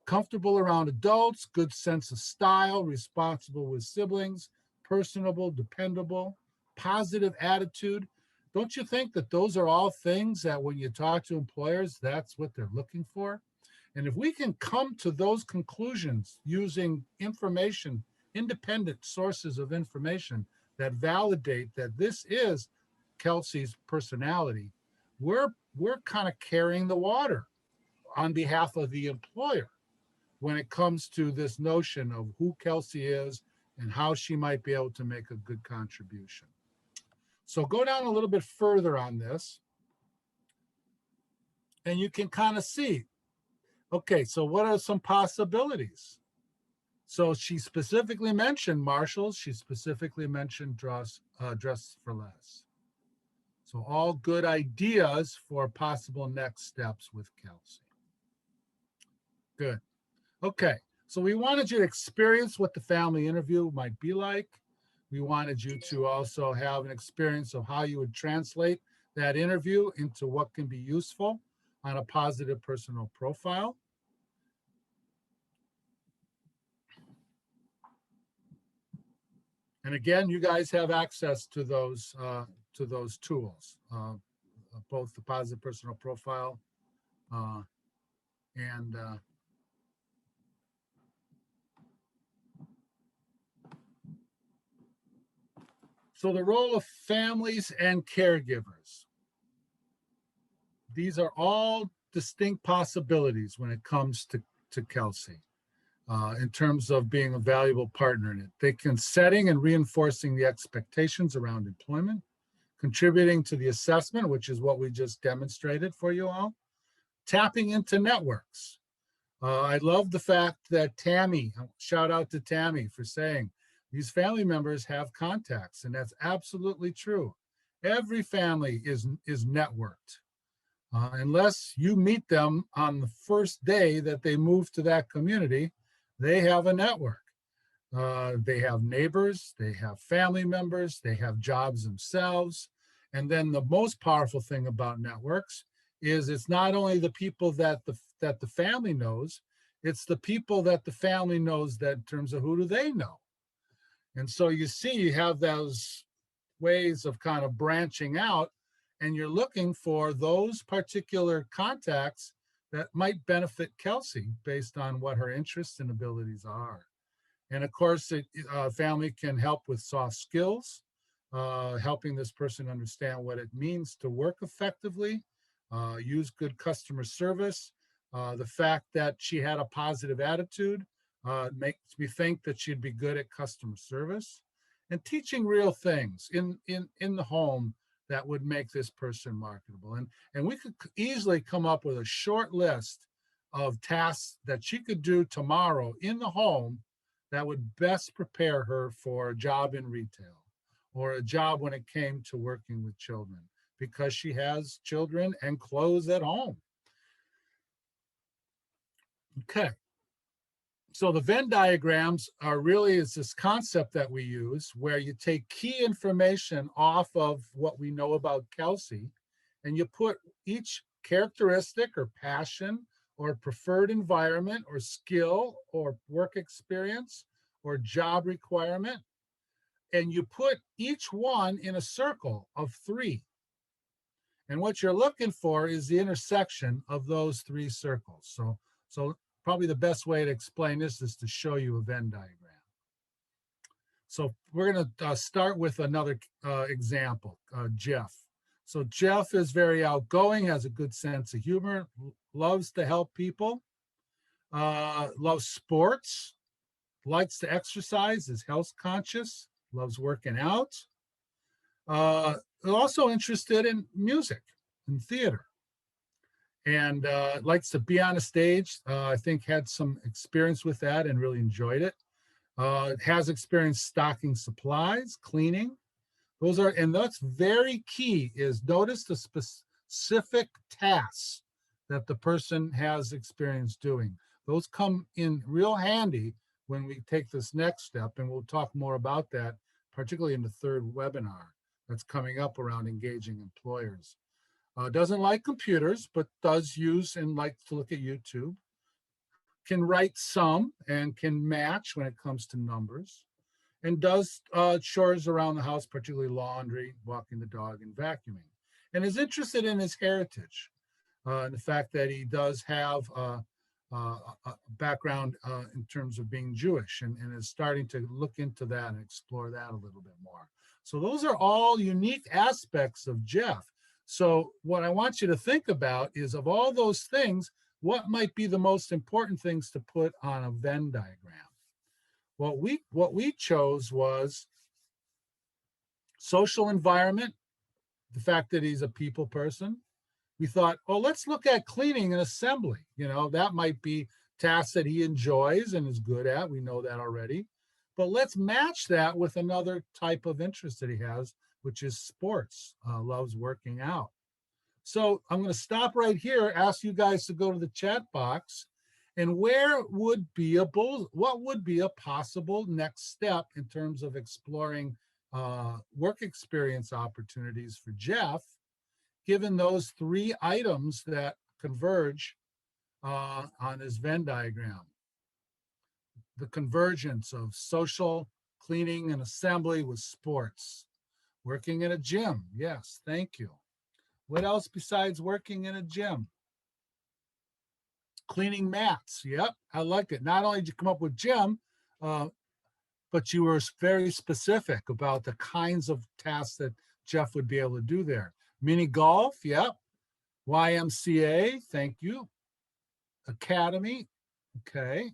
Comfortable around adults, good sense of style, responsible with siblings, personable, dependable, positive attitude. Don't you think that those are all things that when you talk to employers, that's what they're looking for? And if we can come to those conclusions using information, independent sources of information that validate that this is Kelsey's personality, we're kind of carrying the water on behalf of the employer when it comes to this notion of who Kelsey is and how she might be able to make a good contribution. So go down a little bit further on this, and you can kind of see, okay, so what are some possibilities? So she specifically mentioned Marshalls. She specifically mentioned dress for less. So all good ideas for possible next steps with Kelsey. Good. Okay, so we wanted you to experience what the family interview might be like. We wanted you to also have an experience of how you would translate that interview into what can be useful on a positive personal profile. And again, you guys have access to those tools, both the positive personal profile and so the role of families and caregivers. These are all distinct possibilities when it comes to Kelsey in terms of being a valuable partner in it. They can setting and reinforcing the expectations around employment, contributing to the assessment, which is what we just demonstrated for you all, tapping into networks. I love the fact that Tammy, shout out to Tammy for saying, these family members have contacts, and that's absolutely true. Every family is networked. Unless you meet them on the first day that they move to that community, they have a network. They have neighbors, they have family members, they have jobs themselves. And then the most powerful thing about networks is it's not only the people that the family knows, it's the people that the family knows that in terms of who do they know. And so you see, you have those ways of kind of branching out, and you're looking for those particular contacts that might benefit Kelsey based on what her interests and abilities are. And of course, family can help with soft skills, helping this person understand what it means to work effectively, use good customer service. The fact that she had a positive attitude makes me think that she'd be good at customer service, and teaching real things in the home that would make this person marketable. And we could easily come up with a short list of tasks that she could do tomorrow in the home that would best prepare her for a job in retail or a job when it came to working with children, because she has children and clothes at home. Okay. So the Venn diagrams are really is this concept that we use where you take key information off of what we know about Kelsey, and you put each characteristic or passion or preferred environment or skill or work experience or job requirement, and you put each one in a circle of 3. And what you're looking for is the intersection of those 3 circles. So probably the best way to explain this is to show you a Venn diagram. So we're going to start with another example, Jeff. So Jeff is very outgoing, has a good sense of humor, loves to help people, loves sports, likes to exercise, is health conscious, loves working out. Also interested in music and theater, and likes to be on a stage. I think had some experience with that and really enjoyed it. Has experience stocking supplies, cleaning, Those are, and that's very key, is notice the specific tasks that the person has experience doing. Those come in real handy when we take this next step, and we'll talk more about that, particularly in the third webinar that's coming up around engaging employers. Doesn't like computers, but does use and likes to look at YouTube. Can write some and can match when it comes to numbers, and does chores around the house, particularly laundry, walking the dog, and vacuuming. And is interested in his heritage, and the fact that he does have a background in terms of being Jewish, and is starting to look into that and explore that a little bit more. So those are all unique aspects of Jeff. So what I want you to think about is, of all those things, what might be the most important things to put on a Venn diagram? What we chose was social environment, the fact that he's a people person. We thought, oh, let's look at cleaning and assembly. You know, that might be tasks that he enjoys and is good at. We know that already. But let's match that with another type of interest that he has, which is sports, loves working out. So I'm going to stop right here, ask you guys to go to the chat box, and what would be a possible next step in terms of exploring work experience opportunities for Jeff, given those three items that converge on his Venn diagram. The convergence of social, cleaning, and assembly with sports. Working in a gym, yes, thank you. What else besides working in a gym? Cleaning mats, yep, I like it. Not only did you come up with gym, but you were very specific about the kinds of tasks that Jeff would be able to do there. Mini golf, yep. YMCA, thank you. Academy, okay.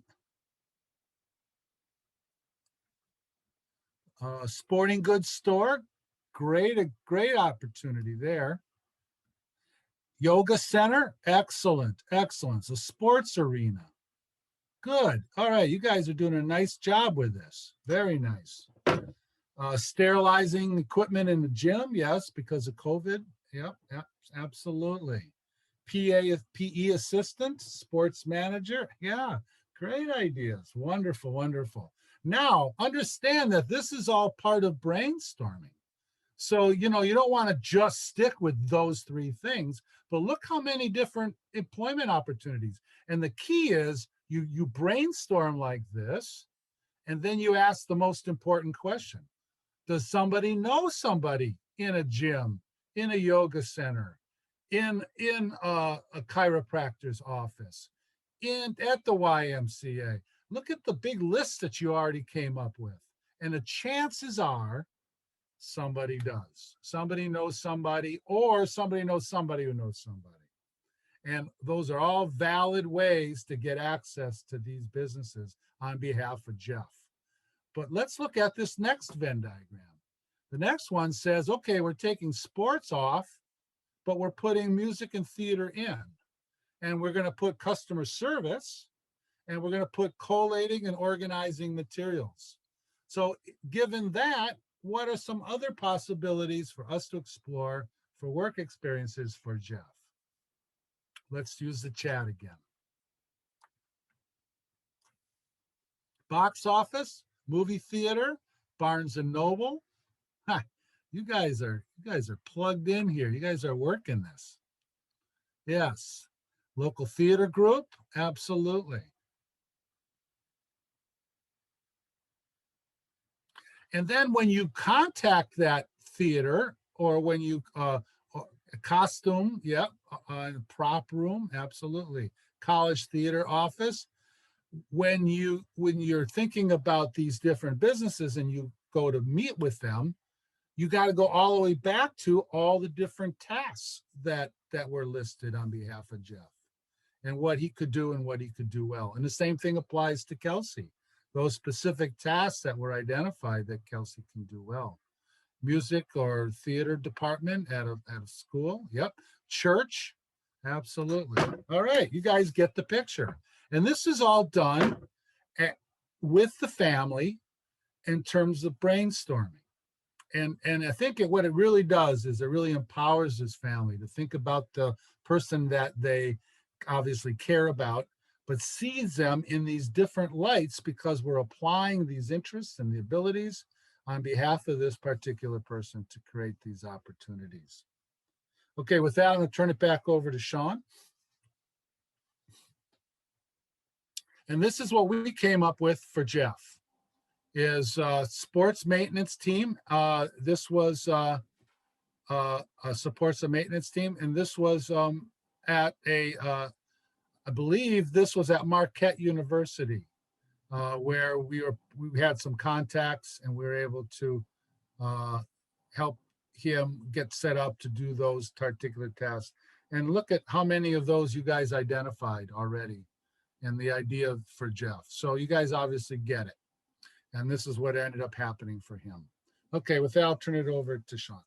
Sporting goods store, a great opportunity there. Yoga center, excellent, excellent. A sports arena, good. All right, you guys are doing a nice job with this. Very nice. Sterilizing equipment in the gym, yes, because of COVID. Yep, absolutely. PE assistant, sports manager, yeah, great ideas. Wonderful, wonderful. Now, understand that this is all part of brainstorming. So, you know, you don't want to just stick with those three things, but look how many different employment opportunities. And the key is you brainstorm like this, and then you ask the most important question. Does somebody know somebody in a gym, in a yoga center, in a chiropractor's office, at the YMCA? Look at the big list that you already came up with. And the chances are somebody does. Somebody knows somebody, or somebody knows somebody who knows somebody. And those are all valid ways to get access to these businesses on behalf of Jeff. But let's look at this next Venn diagram. The next one says, okay, we're taking sports off, but we're putting music and theater in. And we're going to put customer service, and we're going to put collating and organizing materials. So given that, what are some other possibilities for us to explore for work experiences for Jeff? Let's use the chat again. Box office, movie theater, Barnes and Noble. Ha, you guys are plugged in here. You guys are working this. Yes. Local theater group, absolutely. And then when you contact that theater, or when you a costume, yep, prop room, absolutely. College theater office. When you're thinking about these different businesses and you go to meet with them, you got to go all the way back to all the different tasks that were listed on behalf of Jeff, and what he could do and what he could do well. And the same thing applies to Kelsey. Those specific tasks that were identified that Kelsey can do well. Music or theater department at a school. Yep. Church. Absolutely. All right. You guys get the picture. And this is all done with the family in terms of brainstorming. and I think what it really does is it really empowers his family to think about the person that they obviously care about, but sees them in these different lights because we're applying these interests and the abilities on behalf of this particular person to create these opportunities. Okay, with that, I'm going to turn it back over to Sean. And this is what we came up with for Jeff, is sports maintenance team. This was supports a maintenance team, and this was at I believe this was at Marquette University, where we had some contacts and we were able to help him get set up to do those particular tasks. And look at how many of those you guys identified already, and the idea for Jeff. So you guys obviously get it. And this is what ended up happening for him. Okay, with that, I'll turn it over to Sean.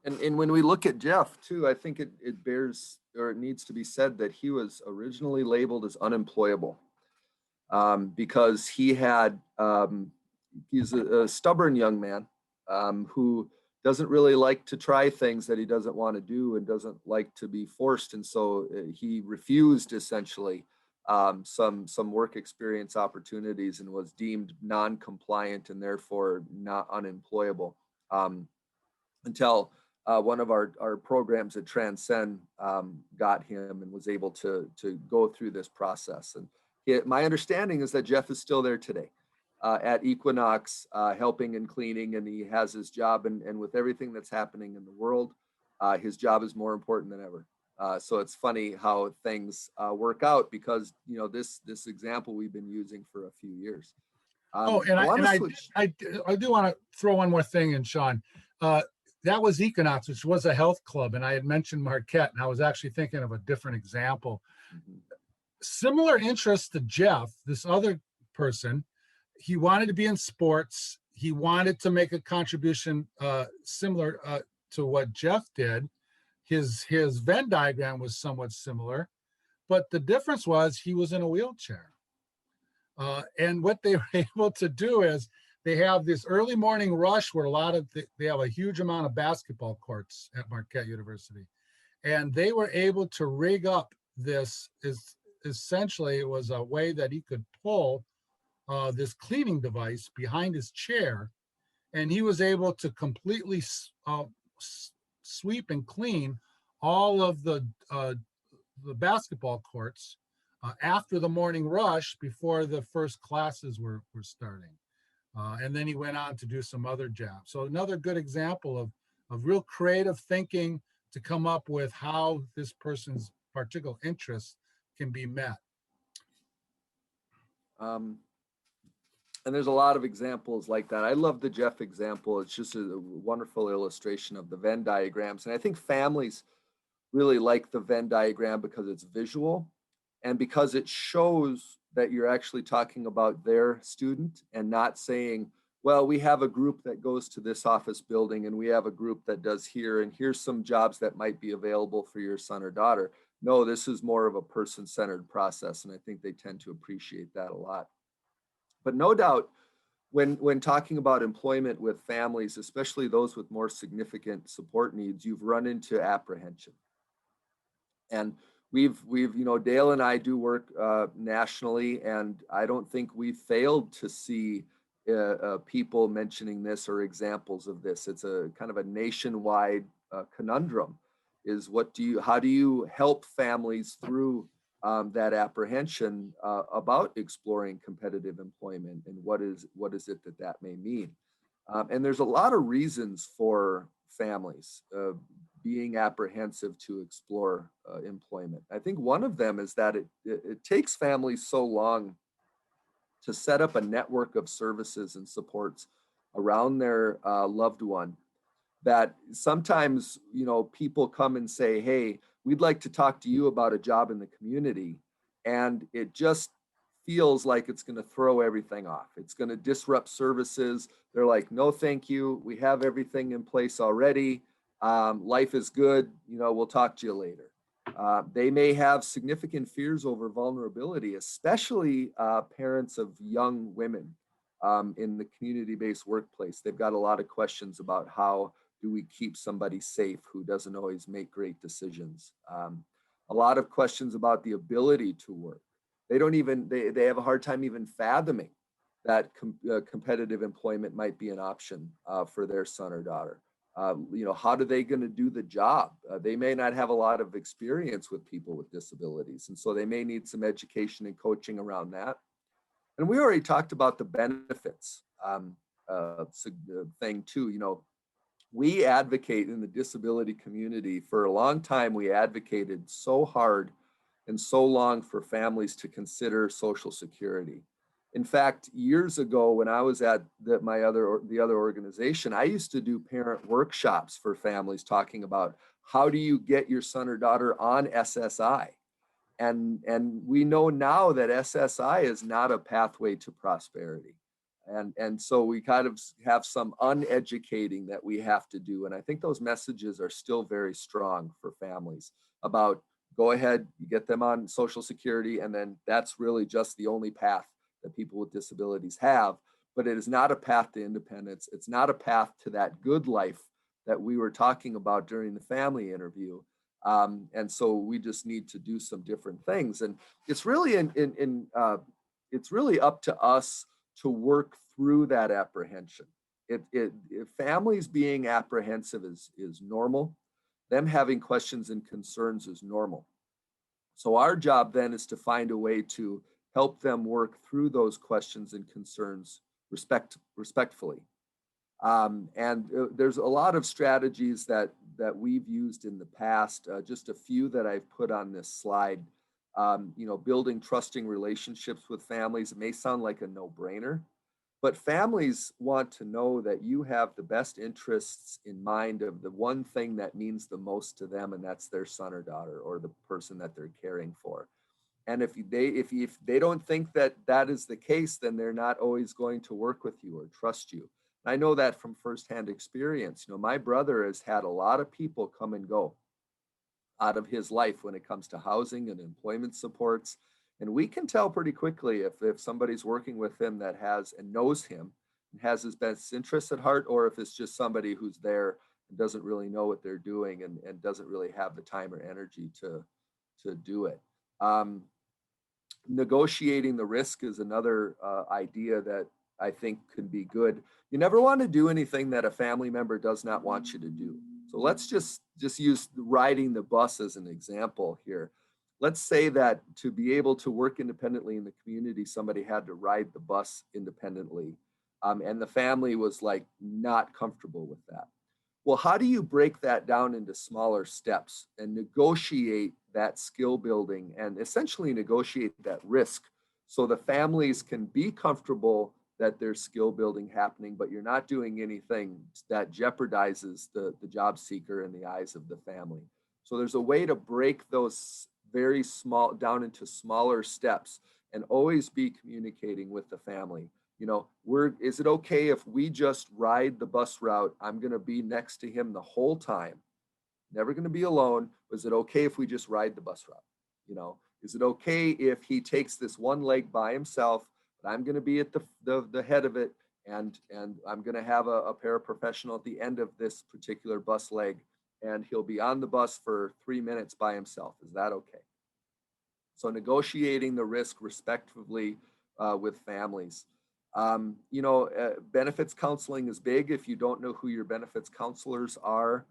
And when we look at Jeff too, I think it bears, or it needs to be said, that he was originally labeled as unemployable because he had, he's a stubborn young man who doesn't really like to try things that he doesn't want to do and doesn't like to be forced. And so he refused essentially some work experience opportunities and was deemed non-compliant and therefore not unemployable until one of our programs at Transcend got him and was able to go through this process. And my understanding is that Jeff is still there today at Equinox, helping and cleaning, and he has his job. And with everything that's happening in the world, his job is more important than ever. So it's funny how things work out because, you know, this example we've been using for a few years. I do want to throw one more thing in, Sean. That was Equinox, which was a health club, and I had mentioned Marquette, and I was actually thinking of a different example. Mm-hmm. Similar interest to Jeff, this other person, he wanted to be in sports. He wanted to make a contribution similar to what Jeff did. His Venn diagram was somewhat similar, but the difference was he was in a wheelchair. And what they were able to do is they have this early morning rush where they have a huge amount of basketball courts at Marquette University. And they were able to rig up this, essentially it was a way that he could pull this cleaning device behind his chair. And he was able to completely sweep and clean all of the basketball courts after the morning rush before the first classes were starting. And then he went on to do some other jobs. So another good example of real creative thinking to come up with how this person's particular interests can be met. And there's a lot of examples like that. I love the Jeff example. It's just a wonderful illustration of the Venn diagrams. And I think families really like the Venn diagram because it's visual and because it shows that you're actually talking about their student and not saying, well, we have a group that goes to this office building and we have a group that does here, and here's some jobs that might be available for your son or daughter. No, this is more of a person-centered process, and I think they tend to appreciate that a lot. But no doubt, when talking about employment with families, especially those with more significant support needs, you've run into apprehension. And we've you know, Dale and I do work nationally, and I don't think we've failed to see people mentioning this or examples of this. It's a kind of a nationwide conundrum. Is how do you help families through that apprehension about exploring competitive employment, and what is it that may mean? And there's a lot of reasons for families being apprehensive to explore employment. I think one of them is that it takes families so long to set up a network of services and supports around their loved one that sometimes, you know, people come and say, hey, we'd like to talk to you about a job in the community. And it just feels like it's going to throw everything off. It's going to disrupt services. They're like, no, thank you. We have everything in place already. Life is good. You know, we'll talk to you later. They may have significant fears over vulnerability, especially parents of young women in the community-based workplace. They've got a lot of questions about how do we keep somebody safe who doesn't always make great decisions. A lot of questions about the ability to work. They have a hard time even fathoming that competitive employment might be an option for their son or daughter. How are they going to do the job? They may not have a lot of experience with people with disabilities, and so they may need some education and coaching around that. And we already talked about the benefits thing too. We advocate in the disability community for a long time. We advocated so hard and so long for families to consider Social Security. In fact, years ago, when I was at the other organization, I used to do parent workshops for families talking about how do you get your son or daughter on SSI. And we know now that SSI is not a pathway to prosperity. And so we kind of have some uneducating that we have to do. And I think those messages are still very strong for families about go ahead, you get them on Social Security, and then that's really just the only path that people with disabilities have. But it is not a path to independence. It's not a path to that good life that we were talking about during the family interview. And so we just need to do some different things. And it's really it's really up to us to work through that apprehension. Families being apprehensive is normal. Them having questions and concerns is normal. So our job then is to find a way to help them work through those questions and concerns respectfully. There's a lot of strategies that we've used in the past, just a few that I've put on this slide. Building trusting relationships with families. It may sound like a no-brainer, but families want to know that you have the best interests in mind of the one thing that means the most to them, and that's their son or daughter or the person that they're caring for. And if they don't think that that is the case, then they're not always going to work with you or trust you. And I know that from firsthand experience. My brother has had a lot of people come and go out of his life when it comes to housing and employment supports. And we can tell pretty quickly if somebody's working with him that has and knows him and has his best interests at heart, or if it's just somebody who's there and doesn't really know what they're doing and doesn't really have the time or energy to do it. Negotiating the risk is another idea that I think can be good. You never want to do anything that a family member does not want you to do. So let's just use riding the bus as an example here. Let's say that to be able to work independently in the community, somebody had to ride the bus independently, and the family was like not comfortable with that. Well, how do you break that down into smaller steps and negotiate that skill building and essentially negotiate that risk so the families can be comfortable that there's skill building happening, but you're not doing anything that jeopardizes the job seeker in the eyes of the family. So there's a way to break those very small down into smaller steps and always be communicating with the family. Is it okay if we just ride the bus route? I'm going to be next to him the whole time, never going to be alone. Is it okay if we just ride the bus route? Is it okay if he takes this one leg by himself, but I'm going to be at the head of it, and I'm going to have a paraprofessional at the end of this particular bus leg, and he'll be on the bus for 3 minutes by himself? Is that okay? So negotiating the risk respectfully with families. Benefits counseling is big. If you don't know who your benefits counselors are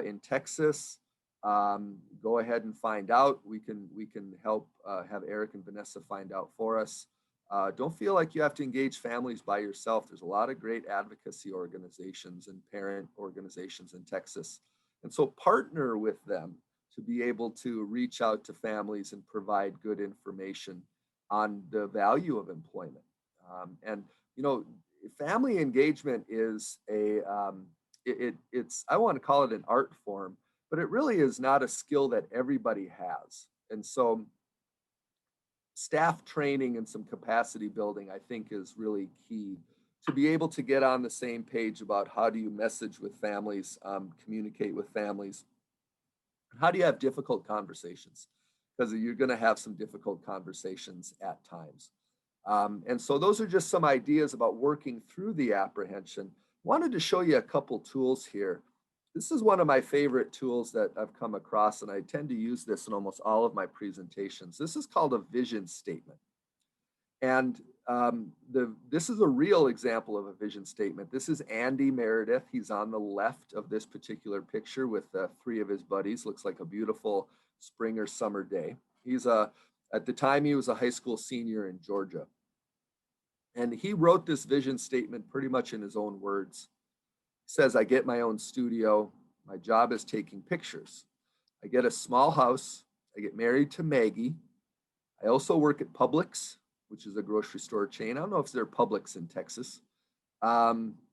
in Texas, go ahead and find out. We can help have Eric and Vanessa find out for us. Don't feel like you have to engage families by yourself. There's a lot of great advocacy organizations and parent organizations in Texas. And so partner with them to be able to reach out to families and provide good information on the value of employment. Family engagement is I want to call it an art form, but it really is not a skill that everybody has. And so staff training and some capacity building, I think, is really key to be able to get on the same page about how do you message with families, communicate with families. How do you have difficult conversations? Because you're going to have some difficult conversations at times. And so those are just some ideas about working through the apprehension. Wanted to show you a couple tools here. This is one of my favorite tools that I've come across, and I tend to use this in almost all of my presentations. This is called a vision statement. And this is a real example of a vision statement. This is Andy Meredith. He's on the left of this particular picture with three of his buddies. Looks like a beautiful spring or summer day. He's at the time he was a high school senior in Georgia. And he wrote this vision statement pretty much in his own words. He says, I get my own studio. My job is taking pictures. I get a small house. I get married to Maggie. I also work at Publix, which is a grocery store chain. I don't know if there are Publix in Texas.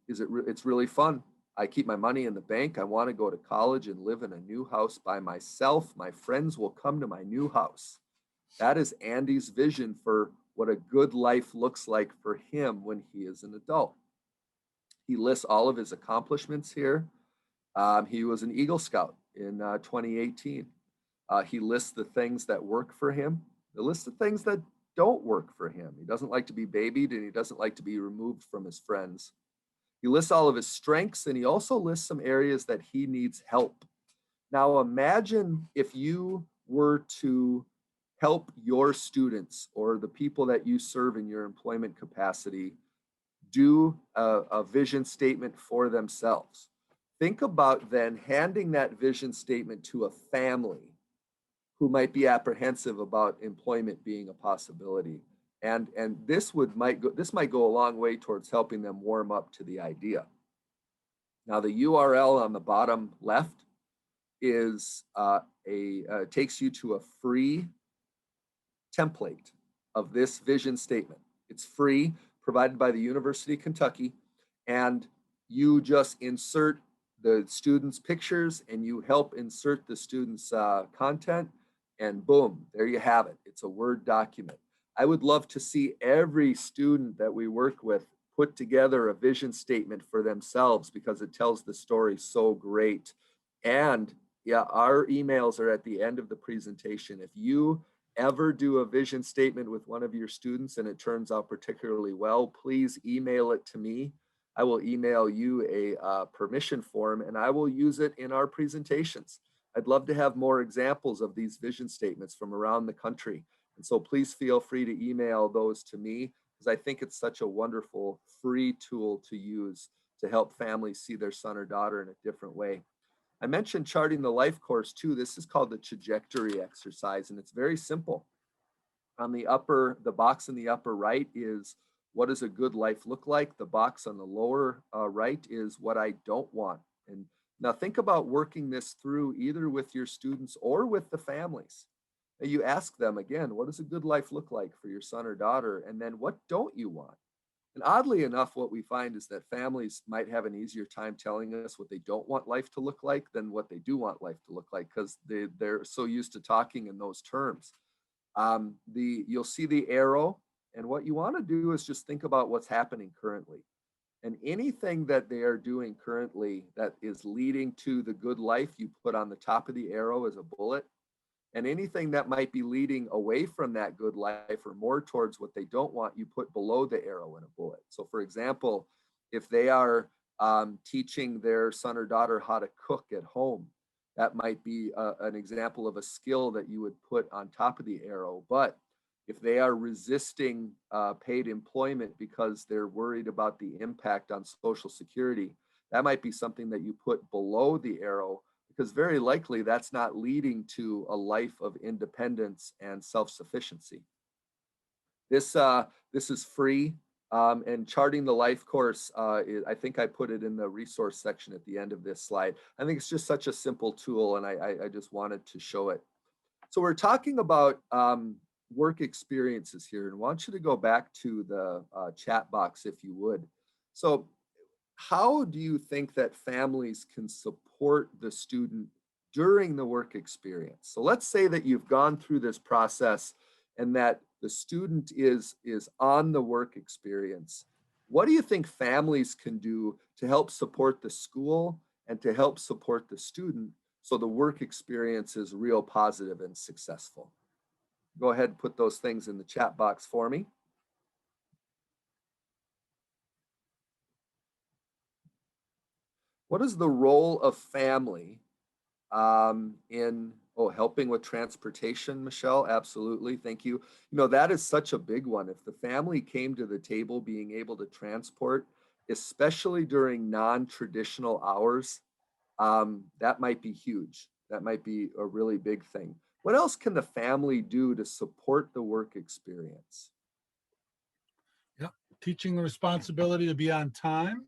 It's really fun. I keep my money in the bank. I want to go to college and live in a new house by myself. My friends will come to my new house. That is Andy's vision for what a good life looks like for him when he is an adult. He lists all of his accomplishments here. He was an Eagle Scout in 2018. He lists the things that work for him. The list of things that don't work for him. He doesn't like to be babied, and he doesn't like to be removed from his friends. He lists all of his strengths, and he also lists some areas that he needs help. Now imagine if you were to help your students or the people that you serve in your employment capacity do a vision statement for themselves. Think about then handing that vision statement to a family who might be apprehensive about employment being a possibility. And this might go a long way towards helping them warm up to the idea. Now the URL on the bottom left is takes you to a free template of this vision statement. It's free, provided by the University of Kentucky, and you just insert the students' pictures and you help insert the students' content, and boom, there you have it. It's a Word document. I would love to see every student that we work with put together a vision statement for themselves because it tells the story so great. And yeah, our emails are at the end of the presentation. If you ever do a vision statement with one of your students and it turns out particularly well, please email it to me. I will email you a permission form and I will use it in our presentations. I'd love to have more examples of these vision statements from around the country. And so please feel free to email those to me because I think it's such a wonderful free tool to use to help families see their son or daughter in a different way. I mentioned charting the life course too. This is called the trajectory exercise, and it's very simple. On the box in the upper right is what does a good life look like? The box on the lower right is what I don't want. And now think about working this through either with your students or with the families. And you ask them again, what does a good life look like for your son or daughter? And then what don't you want? And oddly enough, what we find is that families might have an easier time telling us what they don't want life to look like than what they do want life to look like because they're so used to talking in those terms. You'll see the arrow, and what you want to do is just think about what's happening currently. And anything that they are doing currently that is leading to the good life, you put on the top of the arrow as a bullet. And anything that might be leading away from that good life or more towards what they don't want, you put below the arrow in a bullet. So for example, if they are teaching their son or daughter how to cook at home, that might be an example of a skill that you would put on top of the arrow. But if they are resisting paid employment because they're worried about the impact on Social Security, that might be something that you put below the arrow because very likely that's not leading to a life of independence and self-sufficiency. This is free, and charting the life course, I think I put it in the resource section at the end of this slide. I think it's just such a simple tool, and I just wanted to show it. So we're talking about work experiences here, and I want you to go back to the chat box if you would. So how do you think that families can support the student during the work experience? So let's say that you've gone through this process and that the student is on the work experience. What do you think families can do to help support the school and to help support the student so the work experience is real positive and successful? Go ahead and put those things in the chat box for me. What is the role of family in helping with transportation, Michelle? Absolutely. Thank you. You know, that is such a big one. If the family came to the table being able to transport, especially during non-traditional hours, that might be huge. That might be a really big thing. What else can the family do to support the work experience? Yeah, teaching the responsibility to be on time.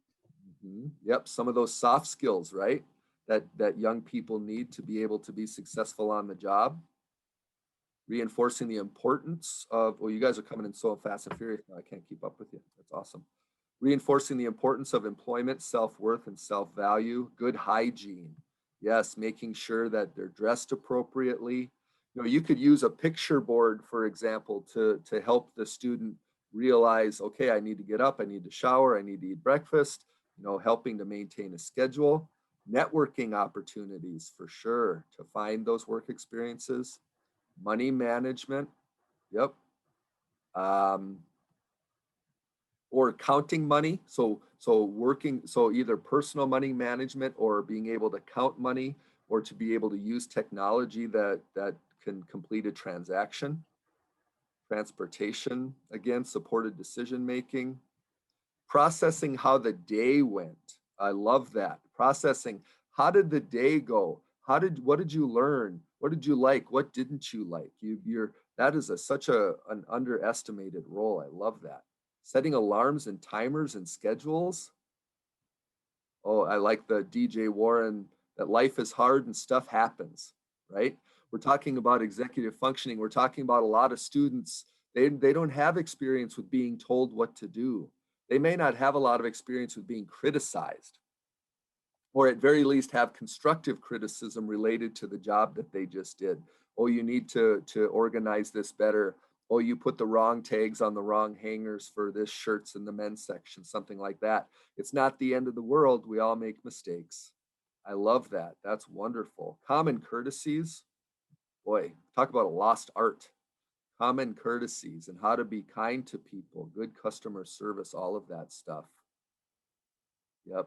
Yep, some of those soft skills, right? That young people need to be able to be successful on the job. Reinforcing the importance of, well, you guys are coming in so fast and furious now, I can't keep up with you. That's awesome. Reinforcing the importance of employment, self-worth, and self-value. Good hygiene. Yes, making sure that they're dressed appropriately. You know, you could use a picture board, for example, to help the student realize, okay, I need to get up, I need to shower, I need to eat breakfast, you know, helping to maintain a schedule. Networking opportunities for sure to find those work experiences. Money management. Yep. Or counting money. So working, so either personal money management or being able to count money or to be able to use technology that can complete a transaction. Transportation, again, supported decision making. Processing how the day went. I love that. Processing, how did the day go? What did you learn? What did you like? What didn't you like? That is such an underestimated role. I love that. Setting alarms and timers and schedules. Oh, I like the DJ Warren, that life is hard and stuff happens, right? We're talking about executive functioning. We're talking about a lot of students. They don't have experience with being told what to do. They may not have a lot of experience with being criticized, or at very least have constructive criticism related to the job that they just did. Oh, you need to organize this better. Oh, you put the wrong tags on the wrong hangers for this shirts in the men's section, something like that. It's not the end of the world. We all make mistakes. I love that. That's wonderful. Common courtesies. Boy, talk about a lost art. Common courtesies and how to be kind to people, good customer service, all of that stuff. Yep.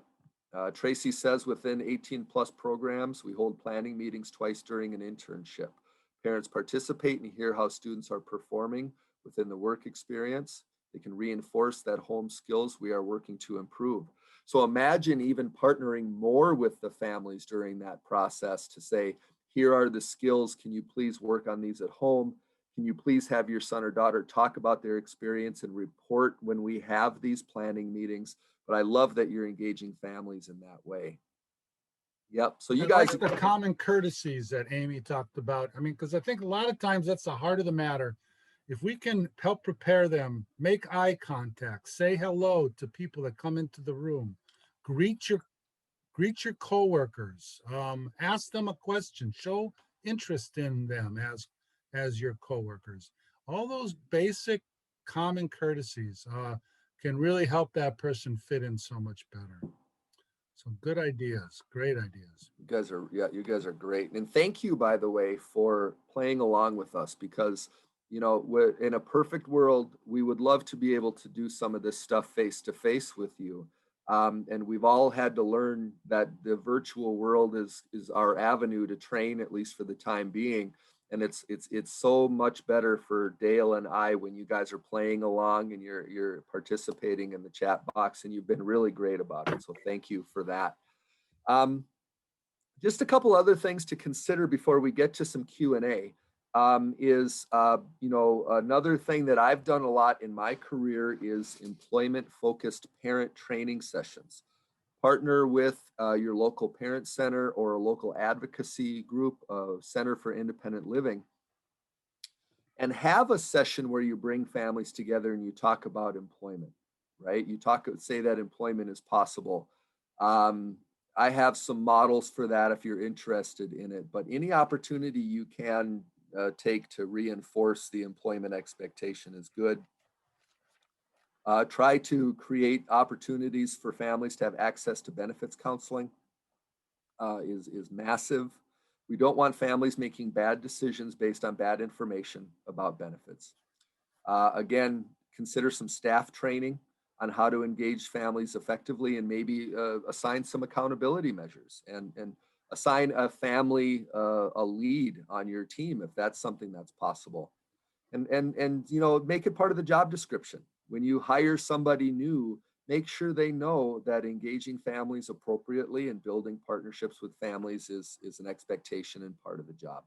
Tracy says within 18+ programs, we hold planning meetings twice during an internship. Parents participate and hear how students are performing within the work experience. They can reinforce that home skills we are working to improve. So imagine even partnering more with the families during that process to say, here are the skills. Can you please work on these at home? Can you please have your son or daughter talk about their experience and report when we have these planning meetings? But I love that you're engaging families in that way. Yep. So you guys, like the common courtesies that Amy talked about. I mean, because I think a lot of times that's the heart of the matter. If we can help prepare them, make eye contact, say hello to people that come into the room, greet your coworkers, ask them a question, show interest in them as your coworkers. All those basic common courtesies can really help that person fit in so much better. So good ideas, great ideas. you guys are great. And thank you, by the way, for playing along with us, because, you know, in a perfect world, we would love to be able to do some of this stuff face to face with you. And we've all had to learn that the virtual world is our avenue to train, at least for the time being. And it's so much better for Dale and I when you guys are playing along and you're participating in the chat box, and you've been really great about it. So thank you for that. Just a couple other things to consider before we get to some Q&A. You know, another thing that I've done a lot in my career is employment-focused parent training sessions. Partner with your local parent center or a local advocacy group, Center for Independent Living, and have a session where you bring families together and you talk about employment, right? You say that employment is possible. I have some models for that if you're interested in it, but any opportunity you can take to reinforce the employment expectation is good. Try to create opportunities for families to have access to benefits counseling is massive. We don't want families making bad decisions based on bad information about benefits. Again, consider some staff training. on how to engage families effectively, and maybe assign some accountability measures, and assign a family a lead on your team if that's something that's possible. And you know, make it part of the job description. When you hire somebody new, make sure they know that engaging families appropriately and building partnerships with families is an expectation and part of the job.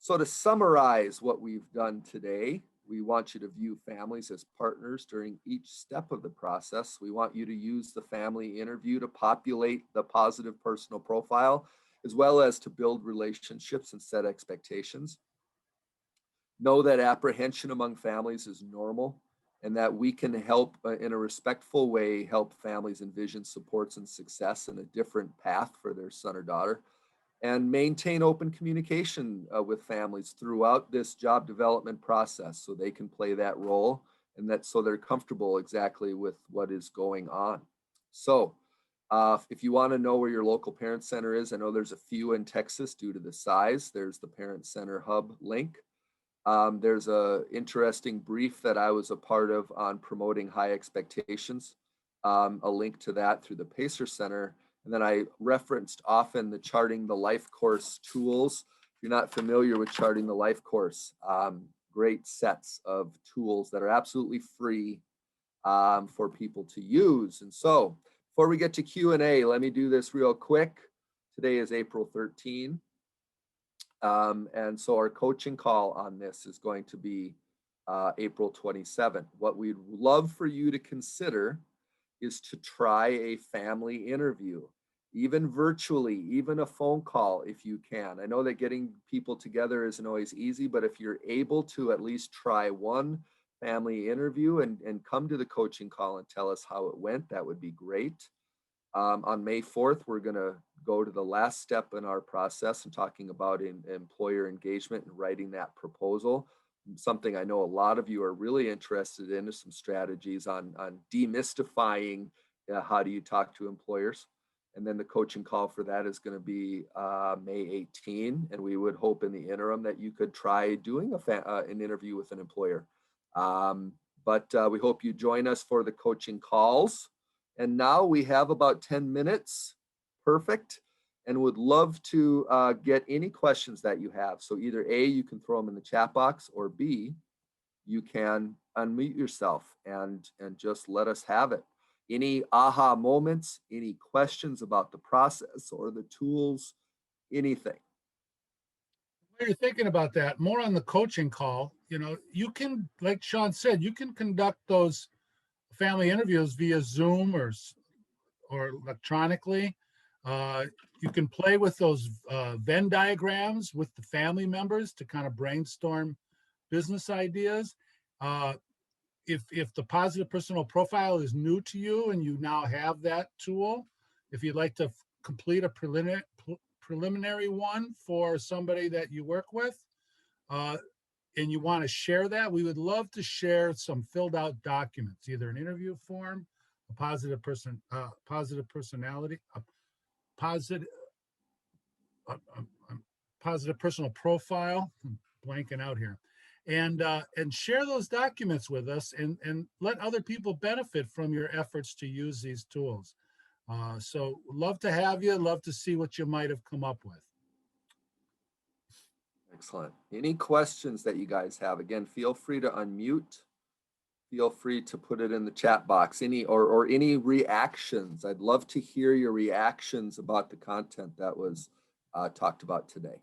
So to summarize what we've done today, we want you to view families as partners during each step of the process. We want you to use the family interview to populate the positive personal profile, as well as to build relationships and set expectations. Know that apprehension among families is normal, and that we can help in a respectful way, help families envision supports and success in a different path for their son or daughter. And maintain open communication with families throughout this job development process, so they can play that role, and that so they're comfortable exactly with what is going on. So if you want to know where your local parent center is, I know there's a few in Texas due to the size. There's the Parent Center Hub link. There's a interesting brief that I was a part of on promoting high expectations, a link to that through the Pacer Center. And then I referenced often the Charting the Life course tools. If you're not familiar with Charting the Life course, great sets of tools that are absolutely free for people to use. And so before we get to Q&A, let me do this real quick. Today is April 13. And so our coaching call on this is going to be April 27. What we'd love for you to consider is to try a family interview, even virtually, even a phone call if you can. I know that getting people together isn't always easy, but if you're able to at least try one family interview and come to the coaching call and tell us how it went, that would be great. On May 4th, we're going to go to the last step in our process and talking about employer engagement and writing that proposal. Something I know a lot of you are really interested in is some strategies on demystifying how do you talk to employers. And then the coaching call for that is going to be May 18. And we would hope in the interim that you could try doing an interview with an employer. But we hope you join us for the coaching calls. And now we have about 10 minutes. Perfect. And would love to get any questions that you have. So either A, you can throw them in the chat box, or B, you can unmute yourself and just let us have it. Any aha moments, any questions about the process or the tools, anything. While you're thinking about that, more on the coaching call, you know, you can, like Sean said, you can conduct those family interviews via Zoom or electronically. You can play with those Venn diagrams with the family members to kind of brainstorm business ideas. If the positive personal profile is new to you and you now have that tool, if you'd like to complete a preliminary one for somebody that you work with, and you want to share that, we would love to share some filled out documents, either an interview form, a positive personality, a positive personal profile. I'm blanking out here, and share those documents with us, and let other people benefit from your efforts to use these tools. So love to have you. Love to see what you might have come up with. Excellent. Any questions that you guys have? Again, feel free to unmute. Feel free to put it in the chat box. Any or any reactions. I'd love to hear your reactions about the content that was talked about today.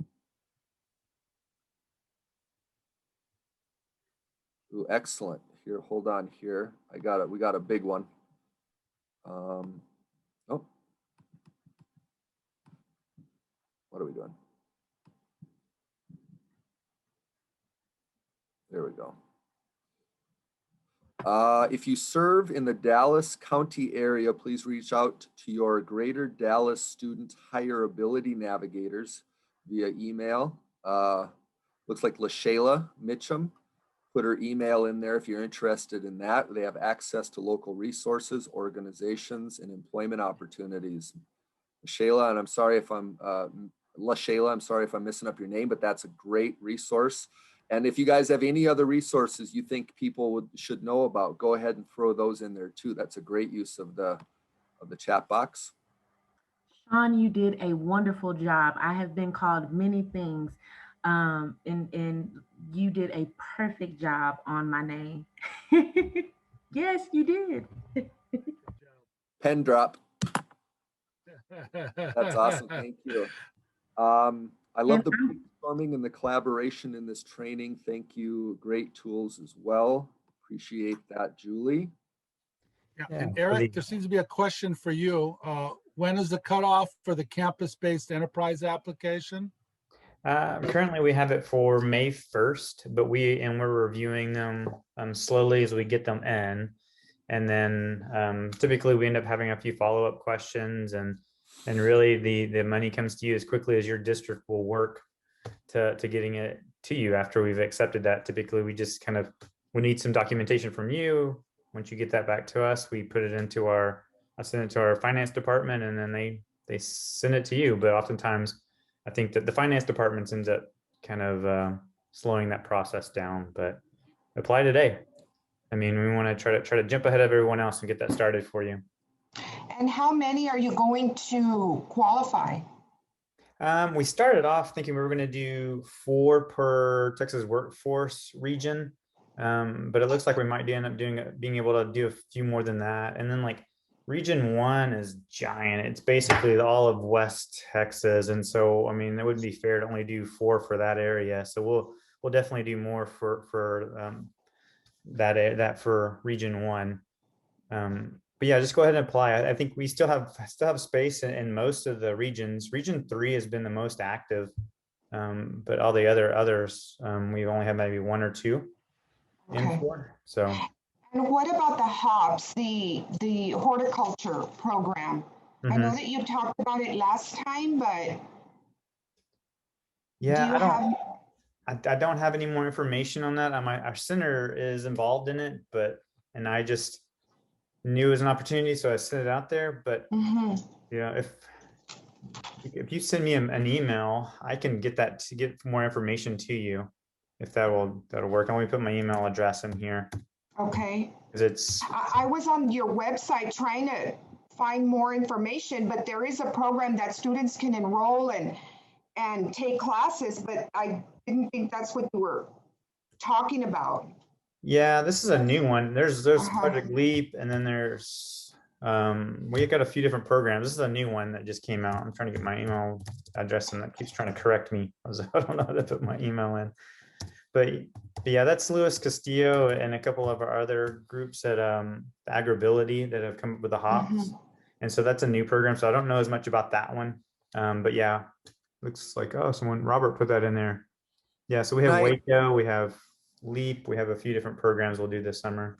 Ooh, excellent. Here, hold on here. I got it. We got a big one. Oh, what are we doing? There we go. If you serve in the Dallas County area, please reach out to your Greater Dallas Student Hireability Navigators via email. Looks like LaShayla Mitchum. Put her email in there if you're interested in that. They have access to local resources, organizations, and employment opportunities. LaShayla, and I'm sorry if I'm LaShayla, I'm sorry if I'm messing up your name, but that's a great resource. And if you guys have any other resources you think people should know about, go ahead and throw those in there too. That's a great use of the chat box. Sean, you did a wonderful job. I have been called many things, and you did a perfect job on my name. Yes, you did. Pen drop. That's awesome. Thank you. I love the brainstorming and the collaboration in this training. Thank you. Great tools as well. Appreciate that, Julie. Yeah, Yeah, and Eric, there seems to be a question for you. When is the cutoff for the campus-based enterprise application? Currently, we have it for May 1st, but we're reviewing them slowly as we get them in. And then typically we end up having a few follow-up questions, and really the money comes to you as quickly as your district will work to getting it to you after we've accepted that. Typically, we need some documentation from you. Once you get that back to us, we put it into I send it to our finance department, and then they send it to you. But oftentimes, I think that the finance departments ends up kind of slowing that process down. But apply today. I mean, we want to try to jump ahead of everyone else and get that started for you. And how many are you going to qualify? We started off thinking we were going to do 4 per Texas workforce region, but it looks like we might end up being able to do a few more than that. And then like Region 1 is giant. It's basically all of West Texas, and so I mean, it wouldn't be fair to only do 4 for that area. So we'll definitely do more for that for Region 1. But yeah, just go ahead and apply. I think we still have space in most of the regions. Region 3 has been the most active, but all the others we've only had maybe 1 or 2 in for. So. And what about the hops, the horticulture program? I know that you talked about it last time, but yeah, I don't have any more information on that. Our center is involved in it, and I just knew it was an opportunity, so I sent it out there. But you know, if you send me an email, I can get more information to you, if that'll work. I'm going to put my email address in here. okay. Because I was on your website trying to find more information, but there is a program that students can enroll and take classes, but I didn't think that's what you were talking about. Yeah, this is a new one. There's Project Leap, and then there's we got a few different programs. This is a new one that just came out. I'm trying to get my email address, and that keeps trying to correct me. I don't know how to put my email in. But yeah, that's Luis Castillo and a couple of our other groups at Agribility that have come up with the hops. And so that's a new program. So I don't know as much about that one. But yeah, looks like, Robert put that in there. Yeah, so we have Waco, we have Leap, we have a few different programs we'll do this summer.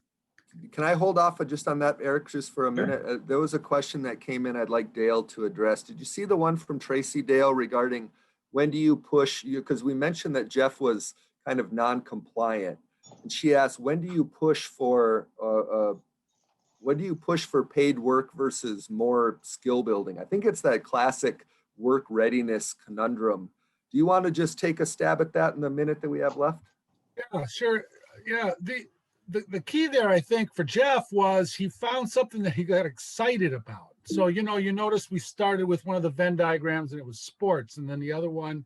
Can I hold off just on that, Eric, just for a minute? There was a question that came in I'd like Dale to address. Did you see the one from Tracy, Dale, regarding when do you push, because we mentioned that Jeff was kind of non-compliant, and she asked, when do you push for paid work versus more skill building? I think it's that classic work readiness conundrum. Do you want to just take a stab at that in the minute that we have left? Yeah, sure. Yeah, the key there, I think, for Jeff was he found something that he got excited about. So, you notice we started with one of the Venn diagrams and it was sports, and then the other one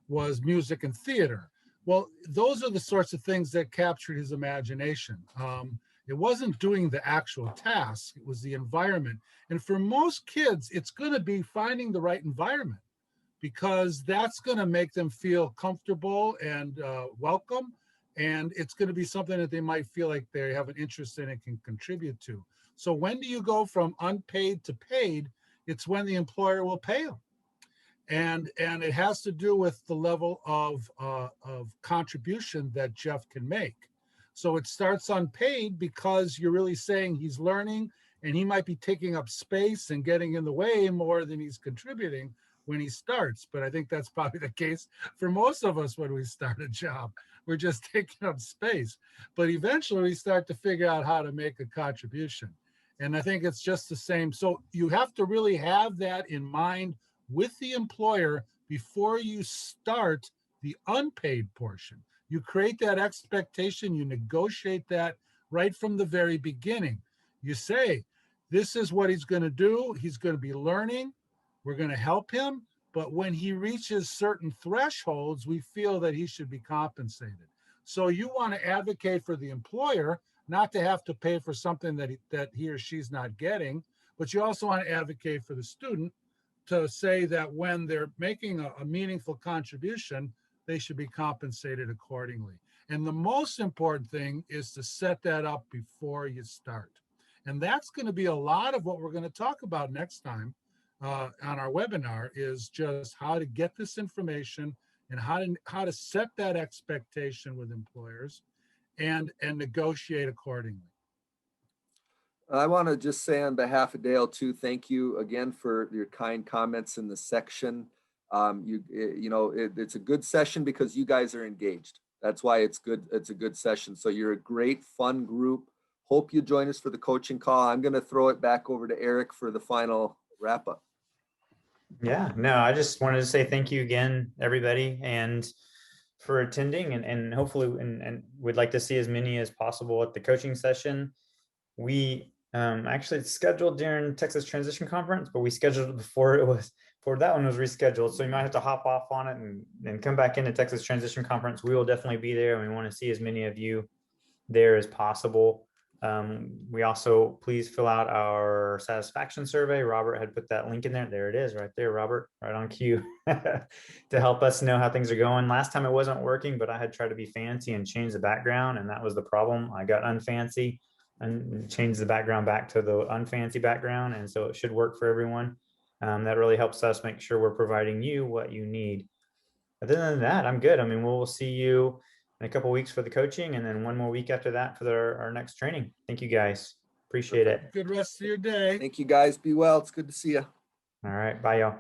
was music and theater. Well, those are the sorts of things that captured his imagination. It wasn't doing the actual task, it was the environment. And for most kids, it's going to be finding the right environment, because that's going to make them feel comfortable and welcome. And it's going to be something that they might feel like they have an interest in and can contribute to. So when do you go from unpaid to paid? It's when the employer will pay them. And it has to do with the level of contribution that Jeff can make. So it starts unpaid because you're really saying he's learning, and he might be taking up space and getting in the way more than he's contributing when he starts. But I think that's probably the case for most of us when we start a job. We're just taking up space. But eventually we start to figure out how to make a contribution. And I think it's just the same. So you have to really have that in mind with the employer before you start the unpaid portion. You create that expectation, you negotiate that right from the very beginning. You say, this is what he's going to do. He's going to be learning. We're going to help him. But when he reaches certain thresholds, we feel that he should be compensated. So you want to advocate for the employer not to have to pay for something that he or she's not getting, but you also want to advocate for the student to say that when they're making a meaningful contribution, they should be compensated accordingly. And the most important thing is to set that up before you start. And that's going to be a lot of what we're going to talk about next time on our webinar, is just how to get this information and how to set that expectation with employers and negotiate accordingly. I want to just say on behalf of Dale too, thank you again for your kind comments in the section. It's a good session because you guys are engaged. That's why it's good. It's a good session. So you're a great, fun group. Hope you join us for the coaching call. I'm going to throw it back over to Eric for the final wrap up. Yeah, no, I just wanted to say thank you again, everybody, and for attending, and hopefully, and we'd like to see as many as possible at the coaching session. We actually it's scheduled during Texas Transition Conference, but we scheduled it before that one was rescheduled. So you might have to hop off on it and come back into Texas Transition Conference. We will definitely be there, and we want to see as many of you there as possible. We also, please fill out our satisfaction survey. Robert had put that link in there. There it is right there, Robert, right on cue to help us know how things are going. Last time it wasn't working, but I had tried to be fancy and change the background, and that was the problem. I got unfancy and changed the background back to the unfancy background. And so it should work for everyone. That really helps us make sure we're providing you what you need. Other than that, I'm good. I mean, we'll see you in a couple of weeks for the coaching, and then one more week after that for our next training. Thank you guys. Appreciate it. Good rest of your day. Thank you guys. Be well. It's good to see you. All right. Bye, y'all.